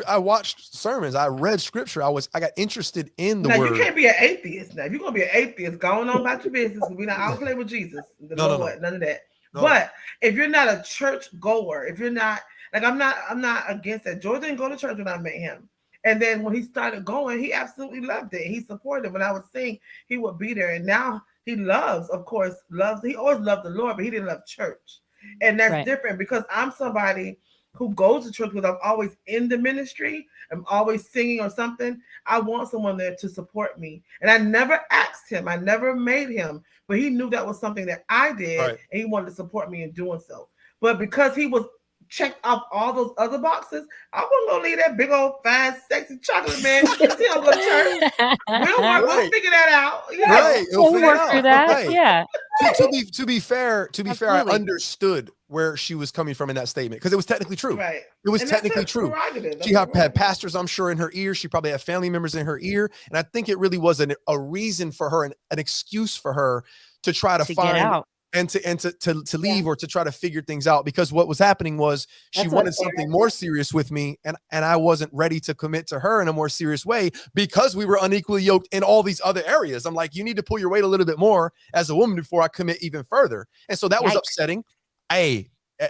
I watched sermons. I read scripture. I got interested in the word. You can't be an atheist now. If you're gonna be an atheist, going on about your business. We're not out play with Jesus. No, none of that. No. But if you're not a church goer, if you're not like I'm not against that. George didn't go to church when I met him. And then when he started going, he absolutely loved it. He supported. When I would sing, he would be there. And now he loves, of course, he always loved the Lord, but he didn't love church. And that's different, because I'm somebody who goes to church because I'm always in the ministry. I'm always singing or something. I want someone there to support me. And I never asked him. I never made him. But he knew that was something that I did. Right. And he wanted to support me in doing so. But because he was checked off all those other boxes, I wasn't gonna leave that big old fine, sexy chocolate man. He don't go to church. We'll figure that out. Right, we'll work through that. Right. Yeah. To be fair, I understood where she was coming from in that statement, because it was technically true. Right. It was technically true. She had pastors, I'm sure, in her ear. She probably had family members in her ear, and I think it really was a reason for her, an excuse for her to try to find get out. And to leave, or to try to figure things out, because what was happening was she wanted something more serious with me, and I wasn't ready to commit to her in a more serious way, because we were unequally yoked in all these other areas. I'm like, you need to pull your weight a little bit more as a woman before I commit even further. And so that was upsetting.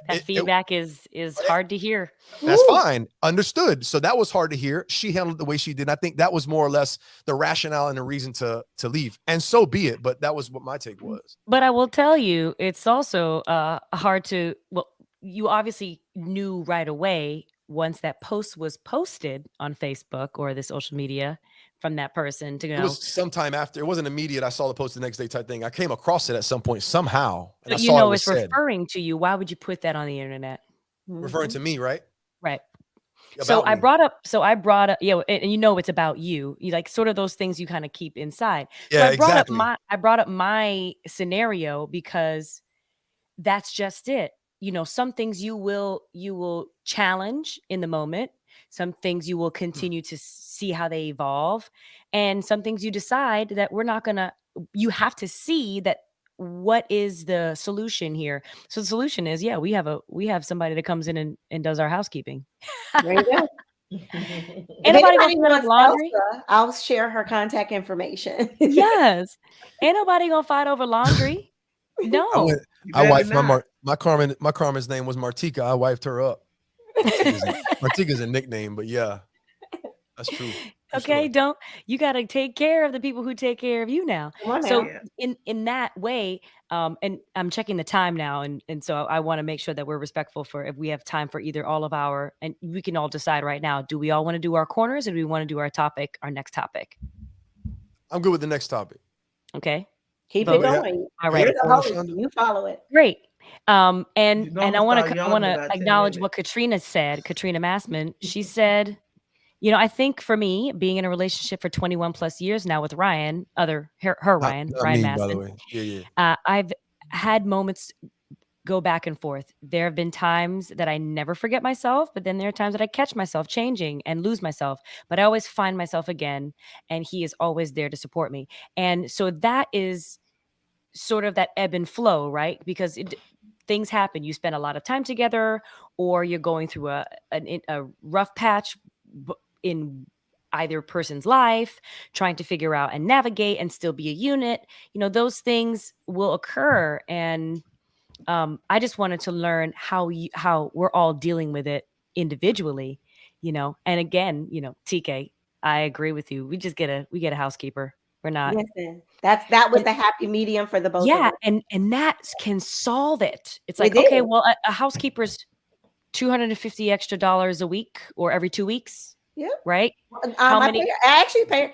That feedback is hard to hear. That's fine. Understood. So that was hard to hear. She handled it the way she did. I think that was more or less the rationale and the reason to leave. And so be it. But that was what my take was. But I will tell you, it's also hard to, you obviously knew right away once that post was posted on Facebook or the social media from that person to go. It was sometime after. It wasn't immediate. I saw the post the next day type thing. I came across it at some point somehow. And but it's referring to you. Why would you put that on the internet? Referring to me, right? Right. So I brought up, and it's about you. You like sort of those things you kind of keep inside. Yeah, so I brought up my scenario because that's just it. Some things you will challenge in the moment. Some things you will continue to see how they evolve. And some things you decide that you have to see that what is the solution here. So the solution is, we have somebody that comes in and does our housekeeping. There you go. Anybody gonna laundry? I'll share her contact information. Yes. Ain't nobody gonna fight over laundry. No. I wifed my Carmen's name was Martika. I wifed her up. Martika's a nickname, but yeah. That's true. True Okay, story. don't you got to take care of the people who take care of you now. Come on So now. Yeah. in that way, and I'm checking the time now, and so I want to make sure that we're respectful for if we have time for either all of our, and we can all decide right now. Do we all want to do our corners, or do we want to do our next topic? I'm good with the next topic. Okay, Keep it Anybody votes. have, going. All you got You're a right, the corner, host. Shonda? You follow it. great. And You know I'm I gonna want start to yawning in about 10 acknowledge what minutes. Katrina said. Katrina Massman. She said, I think for me, being in a relationship for 21 plus years now with Ryan, her Ryan, Not Ryan me, by the Massman, way. Yeah, yeah. I've had moments go back and forth. There have been times that I never forget myself, but then there are times that I catch myself changing and lose myself. But I always find myself again, and he is always there to support me. And so that is sort of that ebb and flow, right? Because things happen. You spend a lot of time together, or you're going through a rough patch in either person's life, trying to figure out and navigate and still be a unit. Those things will occur, and I just wanted to learn how we're all dealing with it individually. And again, TK, I agree with you. We get a housekeeper. We're not. Listen, that was the happy medium for the both of Yeah, us. and that can solve it. It's It like, did. okay, well, a housekeeper's $250 extra dollars a week or every 2 weeks, Yeah. right? How I many? pay her. I actually pay her.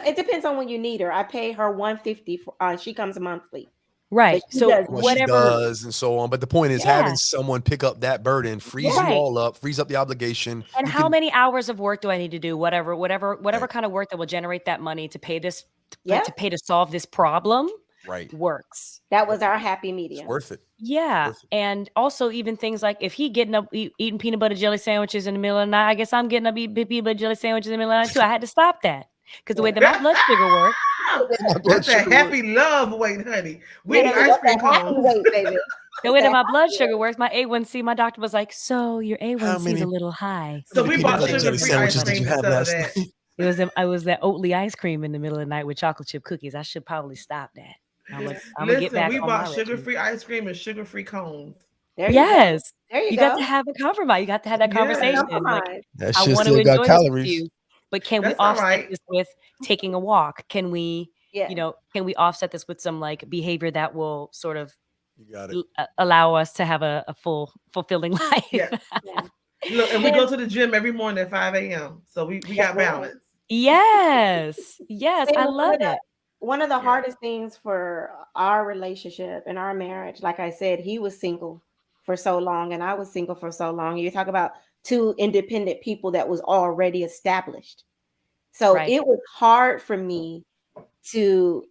It depends on when you need her. I pay her 150 for. She comes monthly, but Right. she So does What she weekly. whatever. does and so on. But the point is having Yeah. someone pick up that burden frees Yeah. you Right. all up, frees up the obligation. And You how can many hours of work do I need to do? Whatever right, kind of work that will generate that money to pay this, Yeah. to pay to solve this problem right. works. That Yep. was our happy It's medium. worth it. Yeah. Worth it. And also even things like if he getting up eating peanut butter jelly sandwiches in the middle of the night, I guess I'm getting up eating peanut butter jelly sandwiches in the middle of the night too. I had to stop that because the way Yeah. that my blood sugar works, My blood That's that sugar works. happy love weight, honey. We Yeah, need the ice That's cream that happy cones. weight, baby. the It's way that that my blood happy sugar weight. works, my A1C, my doctor was like, so your How A1C is a many little high. So we peanut bought butter jelly sugar-free ice sandwiches did you cream have instead of last that. night? I was that Oatly ice cream in the middle of the night with chocolate chip cookies. I should probably stop that. I'm Yeah. gonna get Listen, back we on my bought regimen. sugar-free ice cream and sugar-free cones. There you go. Yes. There you You got go. to have a compromise. You got to have that Gotta Yes, conversation. Like, compromise. That I shit want to still got enjoy this with calories. you, but can we that's all offset right. this with taking a walk? Yeah. Can we offset this with some like behavior that will sort of You got it. allow us to have a full fulfilling life? Yeah. Yeah. Look, and we Sin, go to the gym every morning at 5 a.m. So we that's got right. balance. Yes. Yes, Sin, I love it. one of the Yeah. hardest things for our relationship and our marriage, like I said, he was single for so long and I was single for so long. You talk about two independent people that was already established. So Right. it was hard for me to,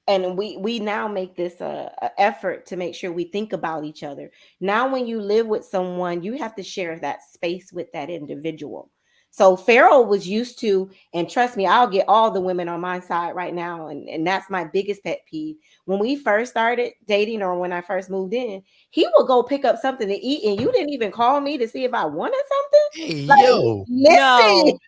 and we now make this a effort to make sure we think about each other. Now when you live with someone, you have to share that space with that individual. So Pharaoh was used to, and trust me, I'll get all the women on my side right now, and that's my biggest pet peeve. When we first started dating or when I first moved in, he would go pick up something to eat and you didn't even call me to see if I wanted something. Hey, Like, yo. listen, No.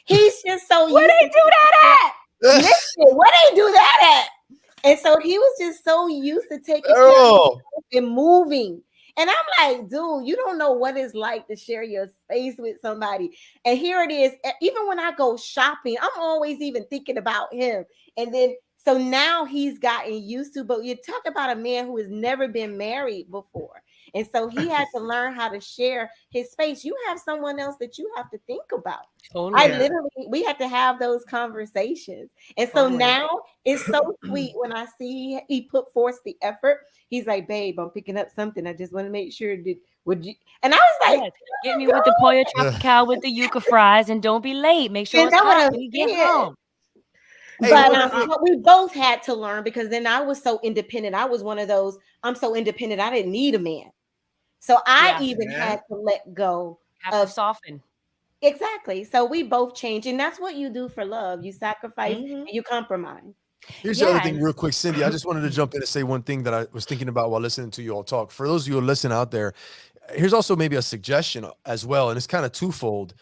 he's just so Where used they to do that at? listen, where they do that at? And so he was just so used to taking care of Girl. himself and moving. And I'm like, dude, you don't know what it's like to share your space with somebody. And here it is. Even when I go shopping, I'm always even thinking about him. And then so now he's gotten used to, but you talk about a man who has never been married before. And so he had to learn how to share his space. You have someone else that you have to think about. I Totally. Yeah. literally, we had to have those conversations. And so Totally. now it's so sweet when I see he put forth the effort. He's like, babe, I'm picking up something. I just want to make sure that would you, and I was like, Yes. Get me girl, with the Pollo Ugh. Tropical with the yuca fries and don't be late. Make sure and it's that's what hot I'm when you get saying. home. Hey, But well, but we both had to learn because then I was so independent. I was one of those, I'm so independent, I didn't need a man. So I Yeah. even Yeah. had to let go Have to of soften. exactly. So we both change, and that's what you do for love. You sacrifice Mhm. and you compromise. here's the other Yeah. thing, And real quick, Cindy. I just wanted to jump in and say one thing that I was thinking about while listening to you all talk. For those of you who listen out there, here's also maybe a suggestion as well, and it's kind of twofold.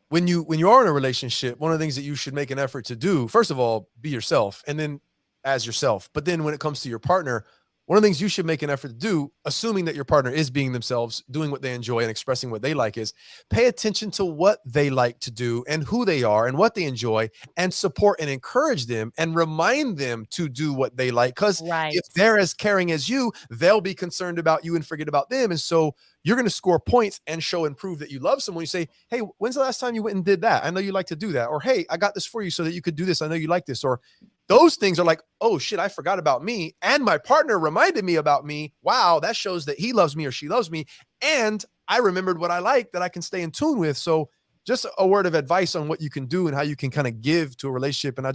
When you are in a relationship, one of the things that you should make an effort to do, first of all, be yourself, and then as yourself. But then when it comes to your partner, one of the things you should make an effort to do, assuming that your partner is being themselves, doing what they enjoy and expressing what they like, is pay attention to what they like to do and who they are and what they enjoy, and support and encourage them and remind them to do what they like. Because Right. if they're as caring as you, they'll be concerned about you and forget about them. And so you're going to score points and show and prove that you love someone. You say, hey, when's the last time you went and did that? I know you like to do that. Or, hey, I got this for you so that you could do this. I know you like this. Or those things are like, oh shit, I forgot about me. And my partner reminded me about me. Wow, that shows that he loves me or she loves me. And I remembered what I like that I can stay in tune with. So just a word of advice on what you can do and how you can kind of give to a relationship. And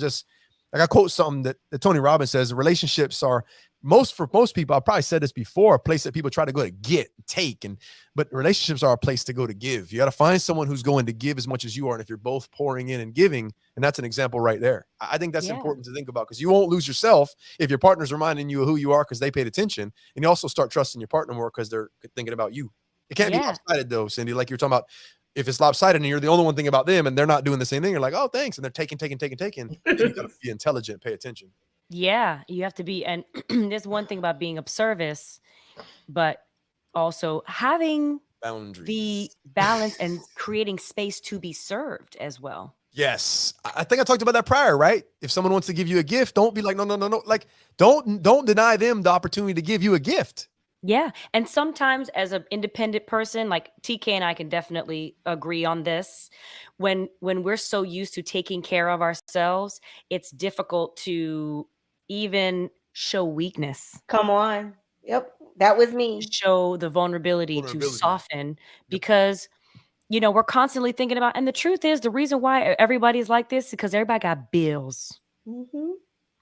I quote something that Tony Robbins says, relationships are for most people, I've probably said this before, a place that people try to go to get, take, but relationships are a place to go to give. You got to find someone who's going to give as much as you are. And if you're both pouring in and giving, and that's an example right there. I think that's important to think about, because you won't lose yourself if your partner's reminding you of who you are because they paid attention, and you also start trusting your partner more because they're thinking about you. It can't be lopsided though, Syndee, like you're talking about. If it's lopsided and you're the only one thinking about them and they're not doing the same thing, you're like, oh, thanks. And they're taking. Then you gotta be intelligent, pay attention. Yeah, you have to be. And there's one thing about being of service, but also having Boundaries, the balance and creating space to be served as well. Yes. I think I talked about that prior, right? If someone wants to give you a gift, don't be like, no. Like, don't deny them the opportunity to give you a gift. Yeah. And sometimes as an independent person, like TK and I can definitely agree on this. When we're so used to taking care of ourselves, it's difficult to even show weakness. Come on. Yep. That was me. Show the vulnerability. To soften, because we're constantly thinking about, and the truth is, the reason why everybody's like this is because everybody got bills. Mm-hmm.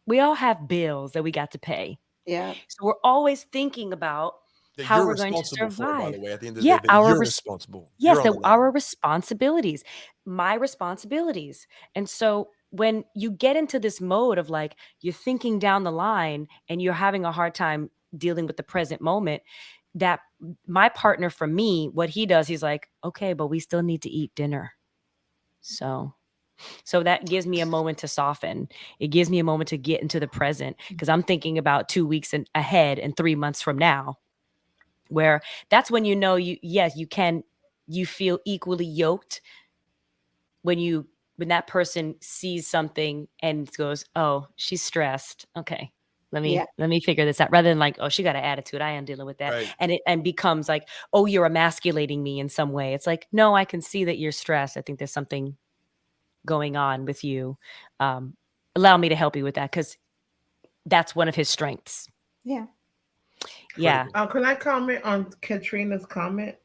We all have bills that we got to pay. Yeah. So we're always thinking about how we're going to survive. By the way, at the end of the day, you're responsible. Yes, our responsibilities, my responsibilities. And so when you get into this mode of like, you're thinking down the line and you're having a hard time dealing with the present moment, that my partner, for me, what he does, he's like, okay, but we still need to eat dinner. So that gives me a moment to soften. It gives me a moment to get into the present, because I'm thinking about 2 weeks ahead and 3 months from now, where that's when you feel equally yoked when that person sees something and goes, oh, she's stressed. Okay. Let me figure this out, rather than like, oh, she got an attitude, I am dealing with that. Right. And becomes like, oh, you're emasculating me in some way. It's like, no, I can see that you're stressed. I think there's something going on with you. Allow me to help you with that, because that's one of his strengths. Yeah. Yeah. Can I comment on Katrina's comment,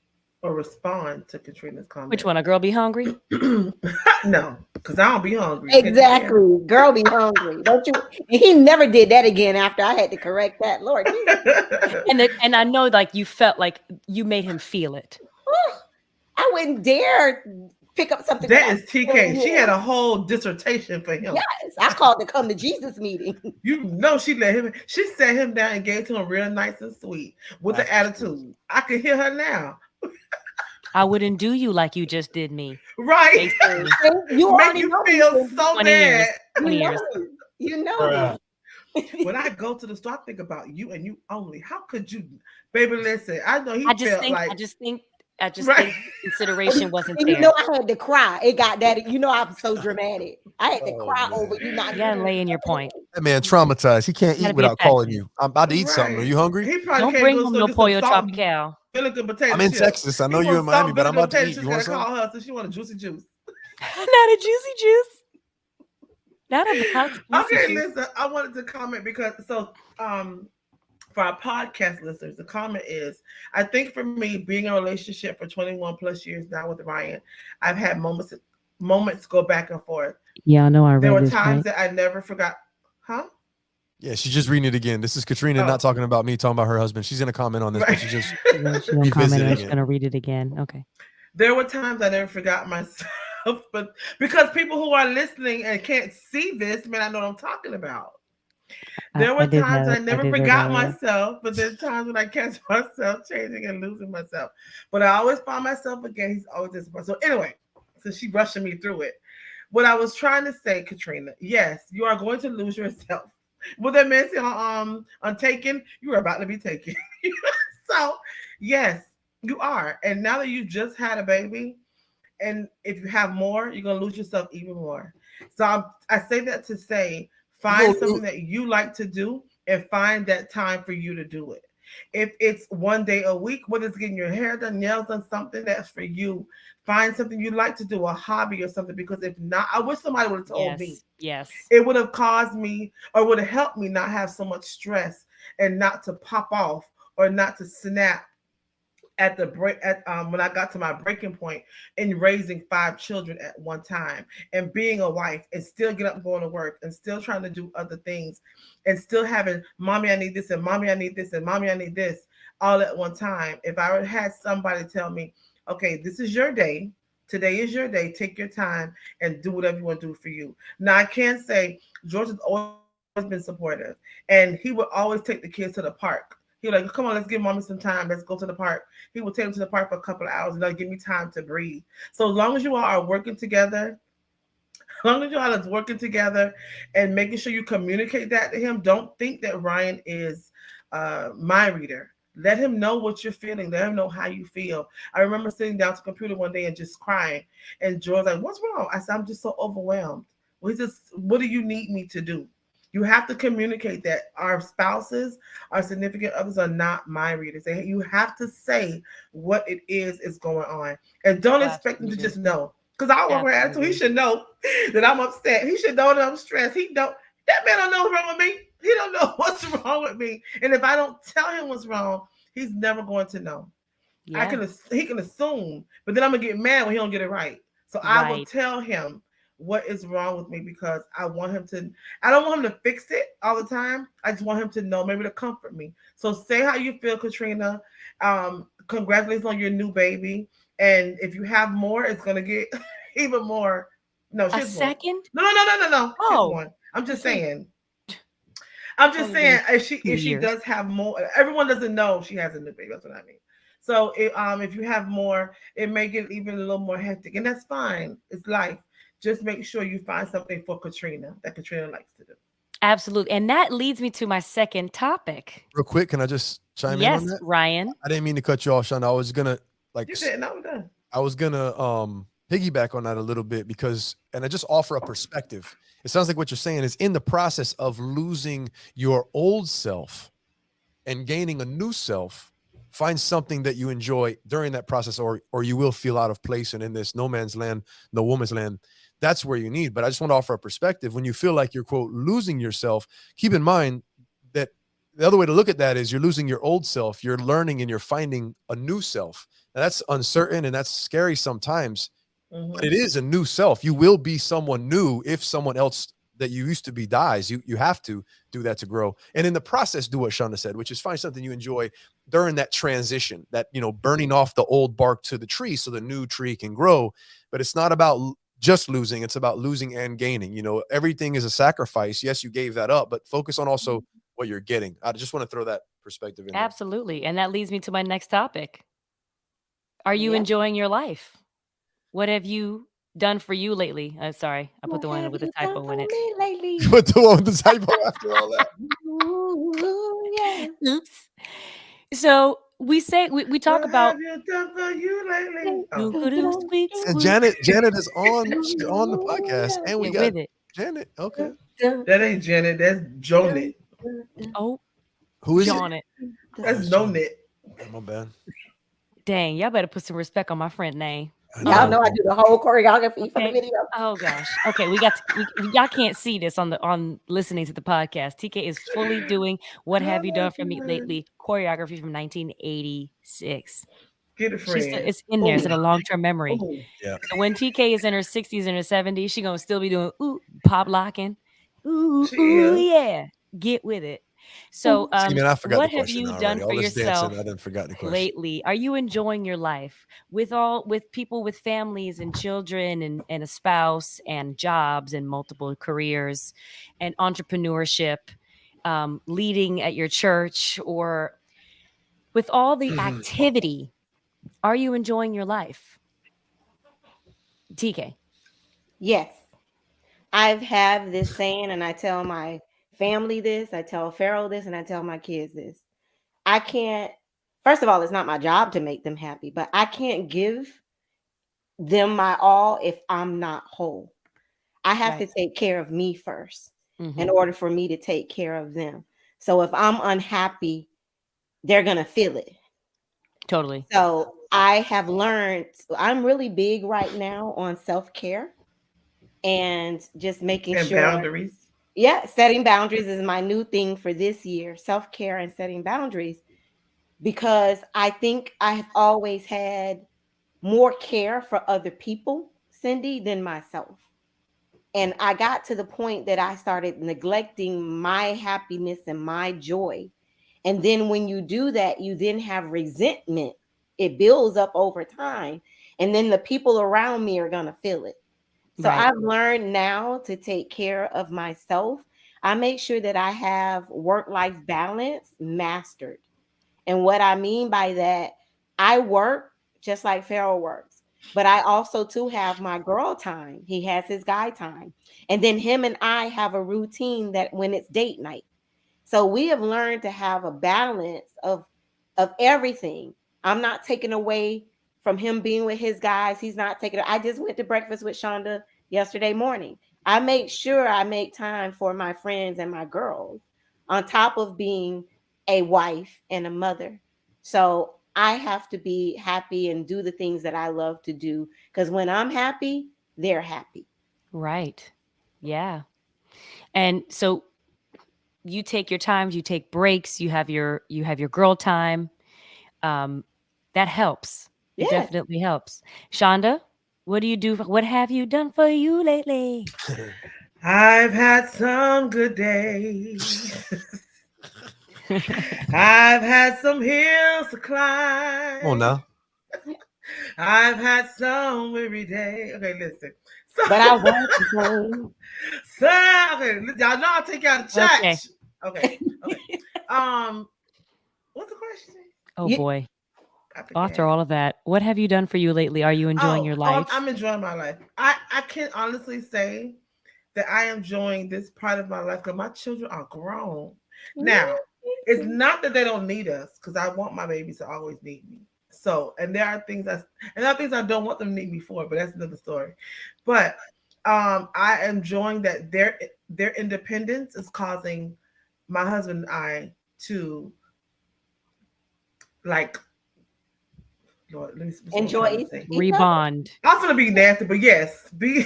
or respond to Katrina's comment? Which one? A girl be hungry? No, because I don't be hungry. Exactly. Girl be hungry. Don't you? He never did that again after I had to correct that. Lord. and I know, like, you felt like you made him feel it. I wouldn't dare pick up something. That is TK. She had a whole dissertation for him. Yes, I called the come to Jesus meeting. She sat him down and gave to him real nice and sweet with the attitude. I could hear her now. I wouldn't do you like you just did me. Right. You already feel so bad. 20 years. You know. When I go to the store, I think about you and you only. How could you, baby? Listen, I know I just think consideration wasn't and there. You know, I had to cry. It got that. You know, I'm so dramatic. I had to cry over you not. You gotta lay in your point. That man traumatized. He can't eat without calling you. I'm about to eat something. Are you hungry? He probably don't bring him no pollo tropical. I'm in Texas. I know you're in Miami, but I'm about to eat. You want some? Call her, so she want a juicy juice. Not a juicy juice. Not about okay, listen. I wanted to comment because for our podcast listeners, the comment is, I think for me, being in a relationship for 21 plus years now with Ryan, I've had moments go back and forth. Yeah, I know. There were times that I never forgot. Huh? Yeah, she's just reading it again. This is Katrina not talking about me, talking about her husband. She's going to comment on this, but she's just she's going to read it again. Okay. There were times I never forgot myself, but because people who are listening and can't see this, man, I know what I'm talking about. There were times I never forgot myself, but there's times when I catch myself changing and losing myself. But I always find myself again. He's always disappointed. So anyway, so she rushing me through it. What I was trying to say, Katrina, yes, you are going to lose yourself. What that man say on Taken? You are about to be taken. So yes, you are. And now that you just had a baby, and if you have more, you're gonna lose yourself even more. So I say that to say, You find go, something that you like to do and find that time for you to do it. If it's one day a week, whether it's getting your hair done, nails done, something that's for you. Find something you like to do, a hobby or something. Because if not, I wish somebody would have told me. Yes. Yes. It would have caused me or would have helped me not have so much stress and not to pop off or not to snap at the break at when I got to my breaking point in raising 5 children at one time and being a wife and still get up and going to work and still trying to do other things and still having mommy I need this and mommy I need this and mommy I need this all at one time. If I would have had somebody tell me, okay, this is your day. Today is your day. Take your time and do whatever you want to do for you. Now I can say George has always been supportive, and he would always take the kids to the park. He was like, come on, let's give mommy some time. Let's go to the park. He would take them to the park for a couple of hours and they'll give me time to breathe. So as long as you all are working together, as long as you all are working together and making sure you communicate that to him, don't think that Ryan is my reader. Let him know what you're feeling. Let him know how you feel. I remember sitting down to the computer one day and just crying. And George's like, what's wrong? I said, I'm just so overwhelmed. Well, he says, what do you need me to do? You have to communicate that our spouses, our significant others are not mind readers. You have to say what it is going on. And don't expect them to Absolutely. just know. Because I work with attitude. He Absolutely. should know that I'm upset. He should know that I'm stressed. He don't that man don't know what's wrong with me. He don't know what's wrong with me. And if I don't tell him what's wrong, he's never going to know. Yeah. He can assume, but then I'm gonna get mad when he don't get it right. So I will Right. tell him what is wrong with me because I don't want him to fix it all the time. I just want him to know, maybe to comfort me. So say how you feel, Katrina. Congratulations on your new baby. And if you have more, it's gonna get even more. No, A she's one. second? No. She's Oh, one. I'm I just say saying. I'm it's just only been saying two if she years. does have more, everyone doesn't know she has a new baby. That's what I mean. So if you have more, it may get even a little more hectic, and that's fine. It's life. Just make sure you find something for Katrina that Katrina likes to do. Absolutely. And that leads me to my second topic. real quick, can I just chime in on Yes, that? Ryan. I didn't mean to cut you off, Sean. I was gonna like You didn't. I was done. I was gonna piggyback on that a little bit because and I just offer a perspective. It sounds like what you're saying is in the process of losing your old self and gaining a new self, find something that you enjoy during that process, or you will feel out of place and in this no man's land, no woman's land. That's where you need. But I just want to offer a perspective. When you feel like you're quote losing yourself, keep in mind that the other way to look at that is you're losing your old self, you're learning and you're finding a new self. Now, that's uncertain and that's scary sometimes, but Mm-hmm. it is a new self. You will be someone new if someone else that you used to be dies. You have to do that to grow. And in the process, do what Shonda said, which is find something you enjoy during that transition, that burning off the old bark to the tree so the new tree can grow. But it's not about just losing, it's about losing and gaining. Everything is a sacrifice. Yes, you gave that up, but focus on also what you're getting. I just want to throw that perspective in there. Absolutely. And that leads me to my next topic. Are you Yeah. enjoying your life? What have you done for you lately? Sorry, I put What the one have with a you done typo in for it. me lately? But the one with the typo after all that. Ooh, yeah. Oops. So we talk What about have you done for you lately? Oh, squeak And squeak. Janet is on the Ooh, podcast, yeah. and we Get got with it. Janet. Okay, that ain't Janet. That's Jonet. Oh, who is it? John it. Oh, That's it's no Janet. knit. Oh, my bad. Dang, y'all better put some respect on my friend name. I Y'all Oh, know I know. do the whole choreography for the okay. video. Oh gosh. Okay, we got to, y'all can't see this on listening to the podcast. TK is fully doing what have you done for me lately choreography from 1986. Get a friend. It's in there. It's Oh, in a long-term memory. oh. Yeah. So when TK is in her 60s and her 70s, she gonna still be doing pop locking. She Ooh is. yeah. Get with it. So See, man, I forgot the what have question you done already. for All this dancing, I yourself didn't forgot the question. lately? Are you enjoying your life with people with families and children and a spouse and jobs and multiple careers and entrepreneurship, leading at your church or with all the activity? Are you enjoying your life, TK? Yes. I've had this saying, and I tell my family this, I tell Pharaoh this, and I tell my kids this. I can't, first of all, it's not my job to make them happy, but I can't give them my all if I'm not whole. I have Right. to take care of me first in Hmm. order for me to take care of them. So if I'm unhappy, they're going to feel it. Totally. So I have learned, I'm really big right now on self care and just making And sure, boundaries. yeah, setting boundaries is my new thing for this year, self care and setting boundaries, because I think I have always had more care for other people, Syndee, than myself. And I got to the point that I started neglecting my happiness and my joy. And then when you do that, you then have resentment. It builds up over time. And then the people around me are going to feel it. So Right. I've learned now to take care of myself. I make sure that I have work life balance mastered. And what I mean by that, I work just like Pharaoh works, but I also too have my girl time. He has his guy time. And then him and I have a routine that when it's date night. So we have learned to have a balance of everything. I'm not taking away from him being with his guys. He's not taking. I just went to breakfast with Shonda yesterday morning. I make sure I make time for my friends and my girls, on top of being a wife and a mother. So I have to be happy and do the things that I love to do, because when I'm happy, they're happy. Right. Yeah. And so you take your times, you take breaks, you have your girl time. Um, that helps. It Yes. definitely helps. Shonda, what do you do? What have you done for you lately? I've had some good days. I've had some hills to Come on climb. now. I've had some weary day. Okay, listen. So, But I want to go. so okay, y'all know I'll take y'all to Okay. church. Okay, okay. Um, what's the question? Oh You, boy. I After forget. all of that, what have you done for you lately? Are you enjoying your I'm life? enjoying my life. I can honestly say that I am enjoying this part of my life because my children are grown. Now, it's not that they don't need us, because I want my babies to always need me. So, and there are things I don't want them to need me for, but that's another story. But I am enjoying that their independence is causing my husband and I to, like, Lord, let me see what I'm enjoy trying to each say. other. Rebond, I'm gonna be nasty, but yes, be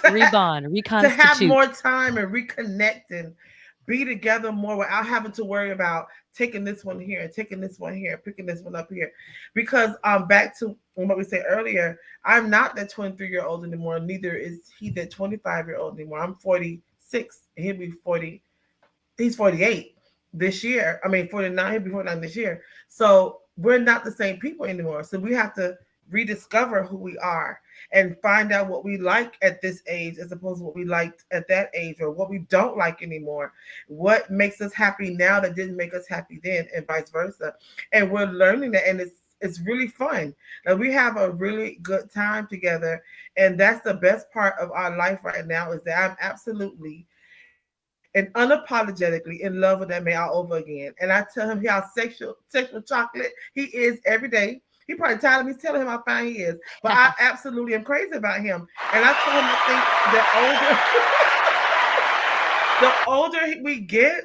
rebond, to have reconstitute. more time and reconnect and be together more without having to worry about taking this one here and taking this one here, picking this one up here. Because back to what we said earlier, I'm not that 23-year-old anymore. Neither is he that 25-year-old anymore. I'm 46 and he'll be 40. He's 48 this year. I mean 49, he'll be 49 this year. So we're not the same people anymore. So we have to rediscover who we are and find out what we like at this age as opposed to what we liked at that age, or what we don't like anymore. What makes us happy now that didn't make us happy then, and vice versa. And we're learning that, and it's really fun. Like, we have a really good time together, and that's the best part of our life right now, is that I'm absolutely and unapologetically in love with that man all over again. And I tell him how sexual chocolate he is every day. He probably tired of me telling him how fine he is, but I absolutely am crazy about him. And I told him, I think the older we get,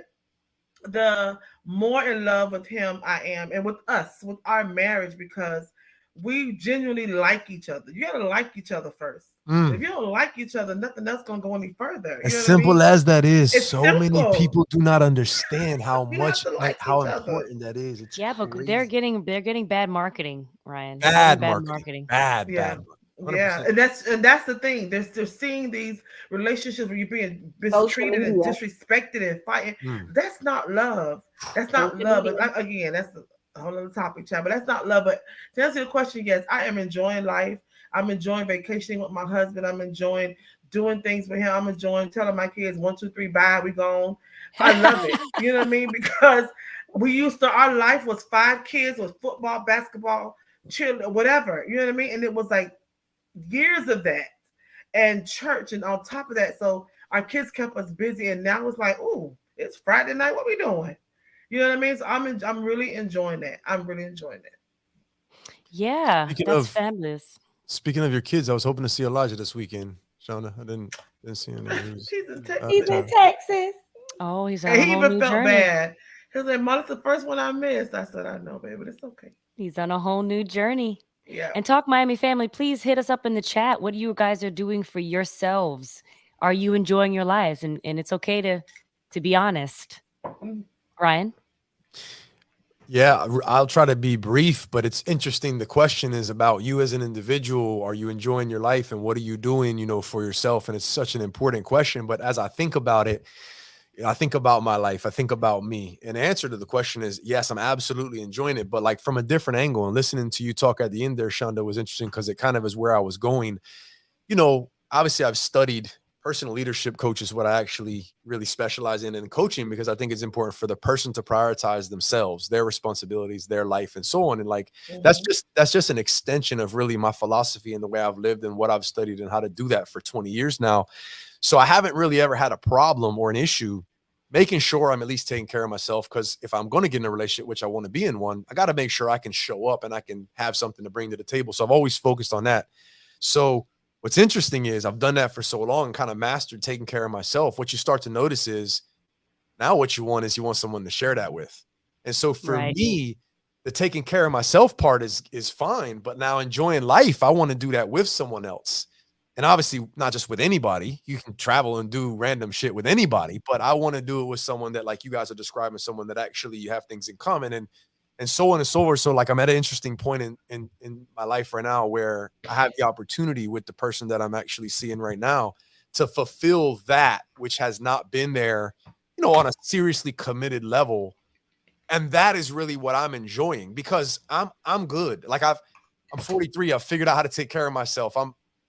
the more in love with him I am, and with us, with our marriage, because we genuinely like each other. You gotta like each other first. If Mm. you don't like each other, nothing else gonna go any further. You As know what I simple mean? as that is, It's so many simple. people do not understand how You have much, to like, like how each other. important that is. It's Yeah, but they're crazy. getting bad marketing, Ryan. They're getting Bad bad marketing. marketing. Bad Yeah. marketing. Yeah, 100%. and that's the thing. They're seeing these relationships where you're being Social mistreated and media. disrespected and fighting. Mm. That's not love. That's not Social love. media. But again, that's a whole other topic, child. But that's not love. But to answer your question, yes, I am enjoying life. I'm enjoying vacationing with my husband. I'm enjoying doing things with him. I'm enjoying telling my kids 1, 2, 3, bye, we gone. I love it. You know what I mean? Because we used to, our life was 5 kids, was football, basketball, cheer, whatever. You know what I mean? And it was like years of that, and church, and on top of that, so our kids kept us busy, and now it's like, ooh, It's Friday night. What we doing? You know what I mean? So I'm really enjoying that. I'm really enjoying that. Yeah, Speaking that's of fabulous. speaking of your kids, I was hoping to see Elijah this weekend. Shauna, I didn't see any. He was She's in out He's of in town. Texas. Texas. Oh, he's on And a he whole even new felt journey. bad. He was like, Mom, it's the first one I missed. I said, I know, baby, but it's okay. He's on a whole new journey. Yeah. And Talk Miami family, please hit us up in the chat. What you guys are doing for yourselves? Are you enjoying your lives? And it's okay to be honest. Ryan? Yeah, I'll try to be brief, but it's interesting. The question is about you as an individual. Are you enjoying your life and what are you doing, for yourself? And it's such an important question. But as I think about it, I think about my life. I think about me. And the answer to the question is yes, I'm absolutely enjoying it, but like from a different angle. And listening to you talk at the end there, Shonda, was interesting because it kind of is where I was going. Obviously I've studied personal leadership coach is what I actually really specialize in coaching because I think it's important for the person to prioritize themselves, their responsibilities, their life, and so on. And like Mhm. that's just an extension of really my philosophy and the way I've lived and what I've studied and how to do that for 20 years now. So I haven't really ever had a problem or an issue making sure I'm at least taking care of myself. Because if I'm going to get in a relationship, which I want to be in one, I got to make sure I can show up and I can have something to bring to the table. So I've always focused on that. So what's interesting is I've done that for so long and kind of mastered taking care of myself. What you start to notice is now what you want someone to share that with. And so for Right. me, the taking care of myself part is fine, but now enjoying life, I want to do that with someone else. And obviously not just with anybody. You can travel and do random shit with anybody, but I want to do it with someone that like you guys are describing, someone that actually you have things in common and so on and so forth. So like I'm at an interesting point in my life right now where I have the opportunity with the person that I'm actually seeing right now to fulfill that which has not been there, on a seriously committed level. And that is really what I'm enjoying because I'm good. Like I'm 43. I've figured out how to take care of myself.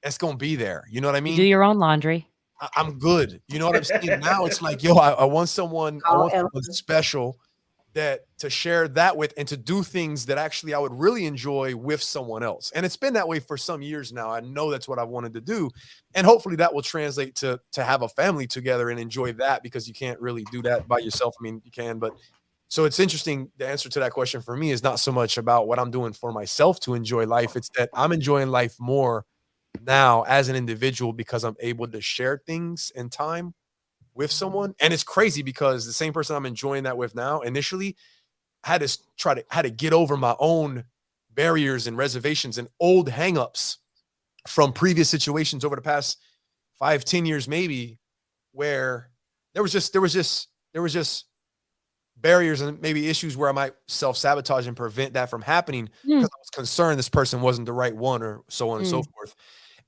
It's gonna be there. You know what I You do mean? your own laundry. I'm good. You know what I'm saying? Now it's like, yo, I Call want someone Elsa. special that to share that with and to do things that actually I would really enjoy with someone else. And it's been that way for some years now. I know that's what I wanted to do. And hopefully that will translate to have a family together and enjoy that because you can't really do that by yourself. I mean, you can, but so it's interesting. The answer to that question for me is not so much about what I'm doing for myself to enjoy life. It's that I'm enjoying life more now as an individual because I'm able to share things and time with someone. And it's crazy because the same person I'm enjoying that with now initially had to get over my own barriers and reservations and old hangups from previous situations over the past 5-10 years, maybe, where there was just barriers and maybe issues where I might self-sabotage and prevent that from happening Mm, because I was concerned this person wasn't the right one or so on and so mm. forth.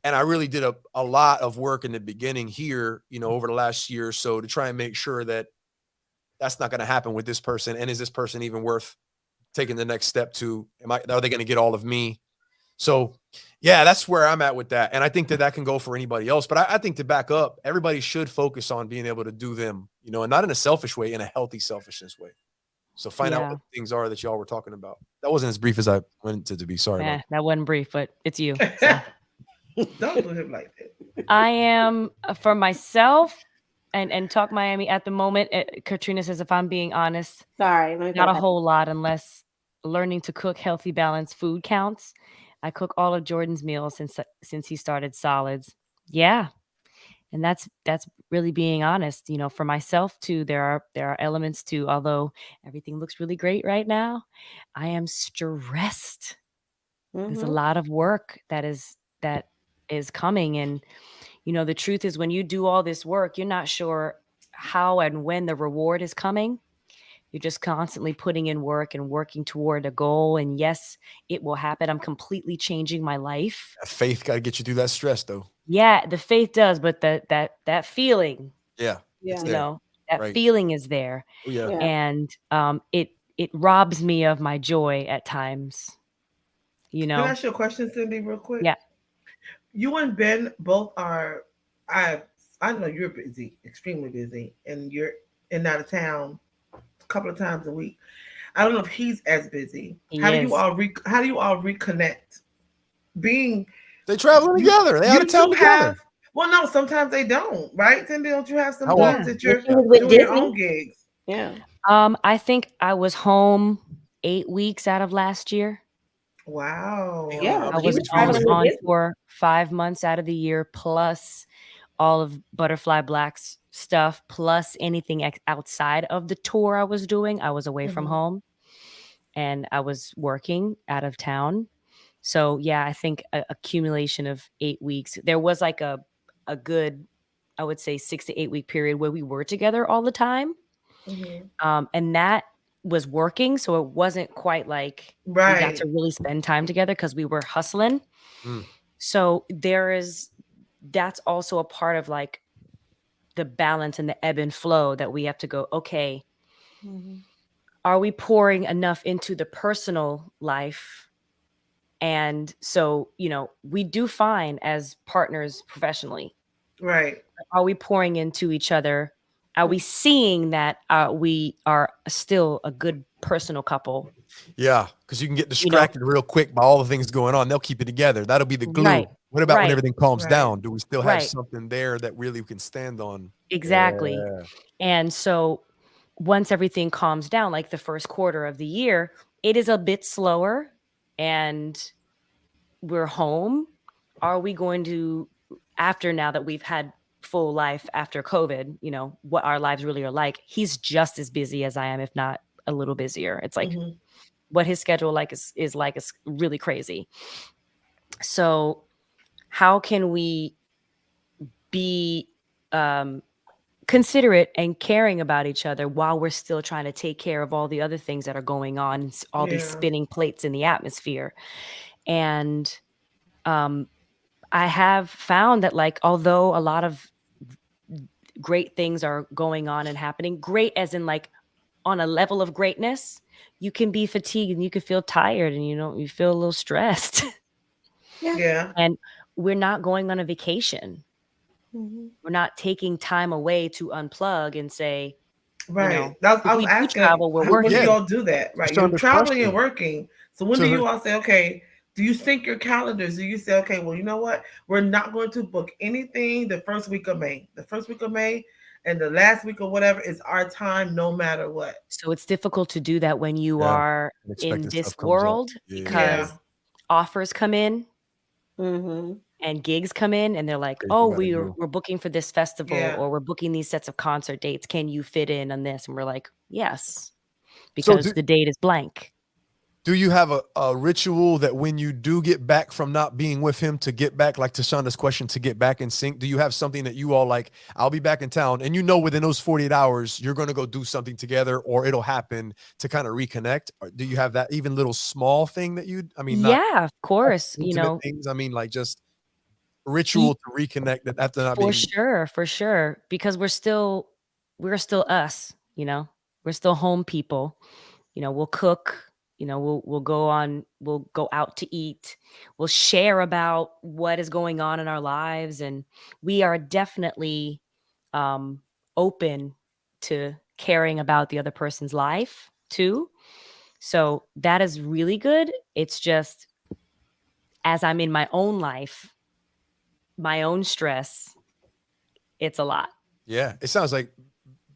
And I really did a lot of work in the beginning here, over the last year or so to try and make sure that that's not going to happen with this person. And is this person even worth taking the next step to? Are they going to get all of me? So, yeah, that's where I'm at with that. And I think that can go for anybody else. But I think to back up, everybody should focus on being able to do them, and not in a selfish way, in a healthy selfishness way. So find out Yeah. what things are that y'all were talking about. That wasn't as brief as I wanted it to be. Sorry about That wasn't brief, but it's you. So Don't do him like that. I am for myself and Talk Miami at the moment. Katrina says, if I'm being honest, Sorry, let me not go a back. whole lot unless learning to cook healthy, balanced food counts. I cook all of Jordan's meals since he started solids. Yeah. And that's really being honest. For myself too, there are elements too. Although everything looks really great right now, I am stressed. There's a Mm-hmm. lot of work that is coming. And the truth is when you do all this work, you're not sure how and when the reward is coming. You're just constantly putting in work and working toward a goal. And yes, it will happen. I'm completely changing my life. that. Faith got to get you through that stress, though. Yeah, the faith does, but that feeling, Yeah, it's Yeah. you there. know, that Right. feeling is there. Oh, yeah. Yeah. And it robs me of my joy at times. Can I ask you a question, Cindy, real quick? Yeah. You and Ben both are. I I know you're busy, extremely busy, and you're in and out of town a couple of times a week. I don't know if he's as busy. He is. How do you all reconnect? Being They traveling you together. They out you of town two have together. Well, no, sometimes they don't, right? Cindy, don't you have some How days Yeah. often? that When you're she was Yeah. with doing your own Disney. gigs? Yeah. I think I was home 8 weeks out of last year. Yeah. Wow. I She was was That's I was traveling good. with on Disney. for 5 months out of the year, plus all of Butterfly Black's stuff, plus anything outside of the tour I was doing. I was away from Hmm. home and I was working out of town. So yeah, I think accumulation of 8 weeks. There was like a good, I would say 6 to 8 week period where we were together all the time, Hmm. and that was working. So it wasn't quite like we got to Right. really spend time together because we were hustling. Mm. So that's also a part of like the balance and the ebb and flow that we have to go, okay, Mhm. are we pouring enough into the personal life? And so, we do fine as partners professionally. Right. Are we pouring into each other? Are we seeing that we are still a good personal couple? Yeah, because you can get You know, distracted real quick by all the things going on. They'll keep it together. That'll be the glue. right, What about when right, everything calms Right. down? Do we still have right, something there that really we can stand on? exactly. Yeah. And so once everything calms down, like the first quarter of the year, it is a bit slower and we're home. Are we going to, after now that we've had full life after COVID, what our lives really are like, he's just as busy as I am, if not a little busier. It's like Hmm. what his schedule like is like is really crazy. So how can we be considerate and caring about each other while we're still trying to take care of all the other things that are going on, all these Yeah. spinning plates in the atmosphere? And um, I have found that, like, although a lot of great things are going on and happening, great as in like on a level of greatness, you can be fatigued and you can feel tired and you feel a little stressed. Yeah. Yeah. And we're not going on a vacation. Mhm. We're not taking time away to unplug and say, Right. if I was we do asking, like, travel, we're when do Yeah, working. y'all do that? to Right. You're Shonda's traveling and question. working. So when do To you her, all say, okay, do you sync your calendars? Do you say, okay, well, you know what? We're not going to book anything the first week of May. The first week of May and the last week of whatever is our time no matter what. So it's difficult to do that when you yeah, are in unexpected this stuff comes up. world Yeah, Yeah. because offers come in Mhm. and gigs come in and they're like, yeah, "Oh, you gotta we're go. we're booking for this festival Yeah. or we're booking these sets of concert dates. Can you fit in on this?" And we're like, "Yes, So because the date is blank." do you have a ritual that when you do get back from not being with him to get back, like to Shonda's question, to get back in sync? Do you have something that you all like, I'll be back in town, and within those 48 hours, you're going to go do something together or it'll happen to kind of reconnect? Or do you have that even little small thing that I mean, not Yeah, of course, intimate things, I mean, like just y- ritual to reconnect that after not being, for sure, because we're still us, we're still home people. We'll cook, we'll go out to eat, we'll share about what is going on in our lives, and we are definitely um open to caring about the other person's life too. So that is really good. It's just as I'm in my own life, my own stress, it's a lot. yeah, it sounds like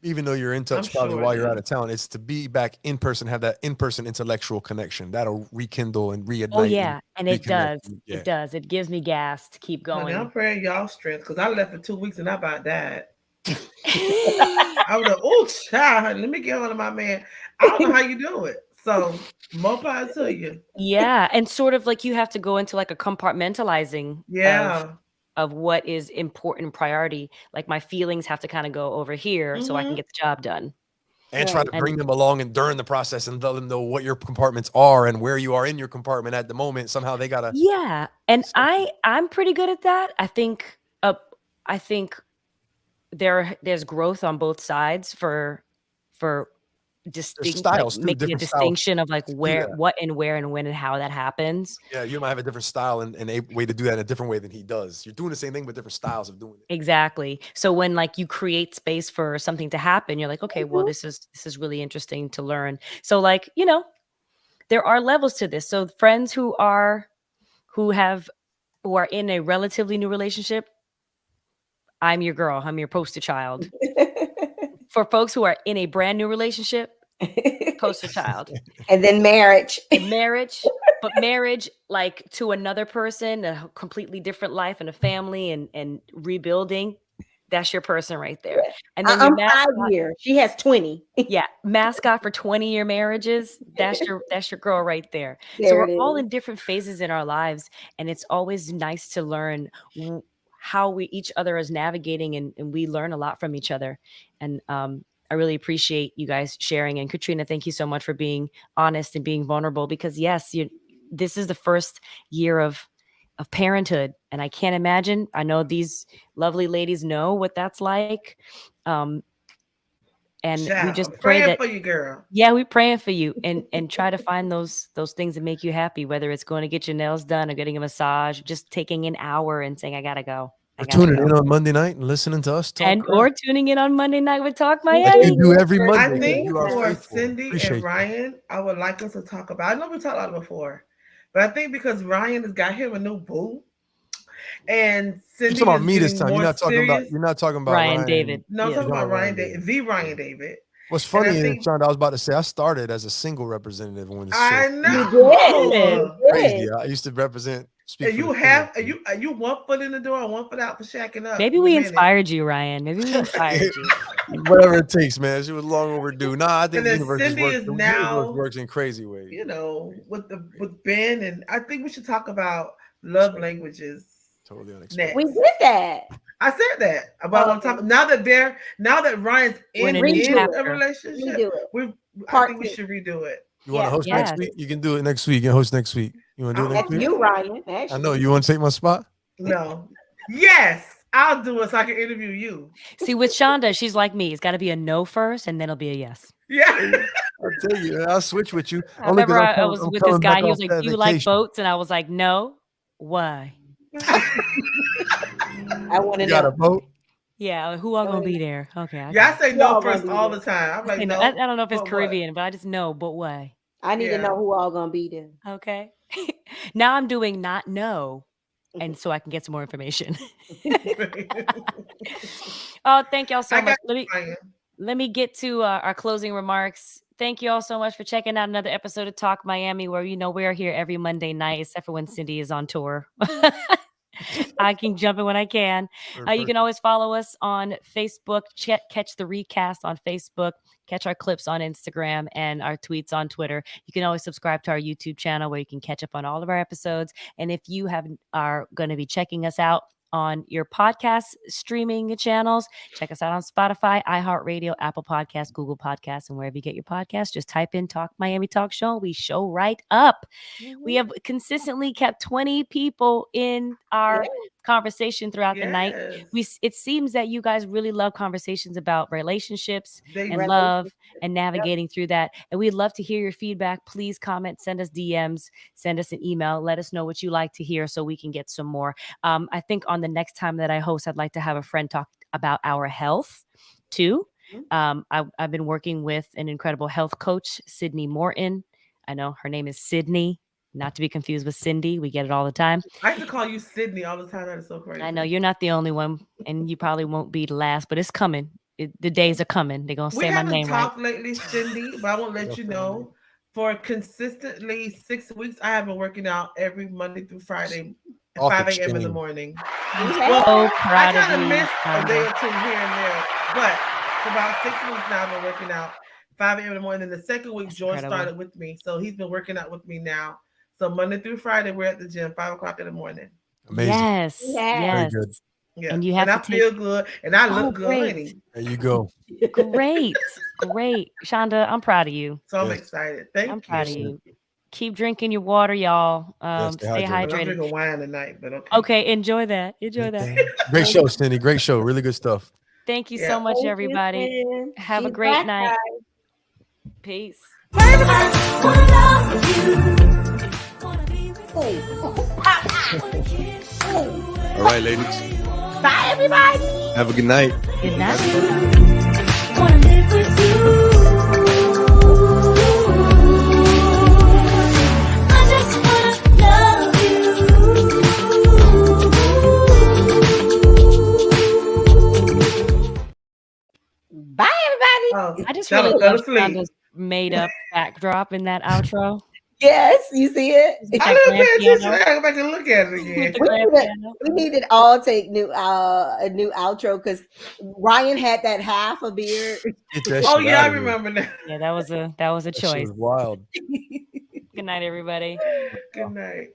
even though you're in I'm touch probably sure it while you're out is. of town, it's to be back in person, have that in person intellectual connection that'll rekindle and Oh reignite and yeah, and it reconnect. does. Yeah. It does. It gives me gas to keep Honey, I'm going. praying y'all strength because I left for 2 weeks and I about died. I was like, oh, child, let me get on to my man. I don't know how you do it. So, more power to you. Yeah, and sort of like you have to go into like a compartmentalizing of Yeah. what is important priority. Like my feelings have to kind of go over here so I can Mm-hmm. get the job done. And try Right. to And bring them along and during the process and let them know what your compartments are and where you are in your compartment at the moment. Somehow they gotta yeah, and something. I'm pretty good at that. I think there's growth on both sides for There's distinct, like styles too, making a different styles. distinction of like where, Yeah. what, and where, and when, and how that happens. Yeah. You might have a different style and a way to do that in a different way than he does. You're doing the same thing, but different styles of doing it. Exactly. So when like you create space for something to happen, you're like, okay, well, Mhm. this is really interesting to learn. So like, there are levels to this. So friends who are in a relatively new relationship, I'm your girl. I'm your poster child. For folks who are in a brand new relationship, poster child. And then marriage. And marriage, but marriage like to another person, a completely different life and a family and rebuilding. That's your person right there. And then your I'm 5 years. She has 20. Yeah, mascot for 20-year marriages. That's your girl right there. So There we're it all is. in different phases in our lives, and it's always nice to learn how we each other is navigating, and we learn a lot from each other. And I really appreciate you guys sharing. And Katrina, thank you so much for being honest and being vulnerable, because yes, this is the first year of parenthood, and I can't imagine. I know these lovely ladies know what that's like. And Child, we just I'm pray praying that, for you, girl. yeah, we're praying for you, and try to find those things that make you happy, whether it's going to get your nails done or getting a massage, just taking an hour and saying, I gotta go. Or tuning in on Monday night and listening to us talk And crap. or tuning in on Monday night with Talk Like Miami. you do every Monday. I think You are for faithful. Syndee Appreciate and Ryan, I would like us to talk about. I know we talked about it before, but I think because Ryan has got him a new boo, and You're Syndee talking about is me this getting time. more You're not talking serious. about. You're not talking about Ryan David. No, I'm Yeah. talking about Ryan David. David, the Ryan David. What's funny And I is, think- Sean, I was about to say I started as a single representative when it's I so know. crazy. I used to represent. Speak And for you the have single. you 1 foot in the door and 1 foot out for shacking up. Maybe we inspired you, Ryan. Maybe we inspired you. Whatever it takes, man. She was long overdue. Nah, I think And the then universe Syndee is the now- universe works in crazy ways. You know, with Ben, and I think we should talk about love languages. Totally unexpected. We did that. I said that about one time. Now that Ryan's in We're in a a relationship, Redo it. I think we should redo it. You want to host Yes. next week? You can do it next week. You can host next week. You want to do it next That's week? you, Ryan. Actually. I know. You want to take my spot? No. Yes, I'll do it so I can interview you. See, with Shonda, she's like me. It's got to be a no first, and then it'll be a yes. Yeah. I'll tell you. I'll switch with you. I remember I was with this guy. He was like, "Do you like boats?" And I was like, "No." Why? I want to You got a know. boat? Yeah, who all gonna be there? Okay. Yeah, I say no all first gonna be all there. the time. I'm like, I no. don't know if it's but what? Caribbean, but I just know. But why? I need to Yeah. know who all gonna be there. Okay. Now I'm doing not know, and so I can get some more information. Oh, thank y'all so I much. got Ryan. Let me get to our closing remarks. Thank you all so much for checking out another episode of Talk Miami, where we're here every Monday night, except for when Syndee is on tour. I can jump in when I can. You can always follow us on Facebook, catch the recast on Facebook, catch our clips on Instagram, and our tweets on Twitter. You can always subscribe to our YouTube channel, where you can catch up on all of our episodes. And if you are going to be checking us out on your podcast streaming channels, check us out on Spotify, iHeartRadio, Apple Podcasts, Google Podcasts, and wherever you get your podcasts. Just type in Talk Miami Talk Show. We show right up. We have consistently kept 20 people in our conversation throughout the night. It seems that you guys really love conversations about relationships and love and navigating through that. And we'd love to hear your feedback. Please comment, send us DMs, send us an email. Let us know what you like to hear so we can get some more. I think on the next time that I host, I'd like to have a friend talk about our health too. I've been working with an incredible health coach, Syndee Morton. I know her name is Sydney, not to be confused with Syndee. We get it all the time. I used to call you Sydney all the time. That is so crazy. I know you're not the only one, and you probably won't be the last, but it's coming. The days are coming. They're going to say my name right. We haven't talked lately, Syndee, but I won't let you know. For consistently 6 weeks, I have been working out every Monday through Friday at 5 a.m. in the morning. So proud I of kind of you. missed a day or two here and there, but for about 6 weeks now, I've been working out 5 a.m. in the morning. And the second week, George started with me, so he's been working out with me now. So Monday through Friday, we're at the gym 5 o'clock in the morning. Amazing. Yes. Very good. Yeah. And you have I to feel good, and I look good. Great. There you go. Great. Shonda, I'm proud of you. So I'm excited. I'm proud of you. Keep drinking your water, y'all. Stay hydrated. I'm drinking wine tonight, but okay. Okay, enjoy that. Enjoy that. Great show, Syndee. Great show. Really good stuff. Thank you so much, everybody. Have a great night. Peace. All right, ladies. Bye, everybody. Have a good night. Good night. Wanna live with you. I just wanna love you. everybody. Oh, I just fell, really fell love asleep. Shonda's made up backdrop in that outro. Yes, you see it. With I that didn't grand pay attention. piano. I gotta go back and look at it With again. the We grand need to, piano. we need to all take a new outro because Ryan had that half a beer. Get that Oh shit yeah, I out of here. remember now. Yeah, that was a That shit choice. was wild. Good night, everybody. Good night.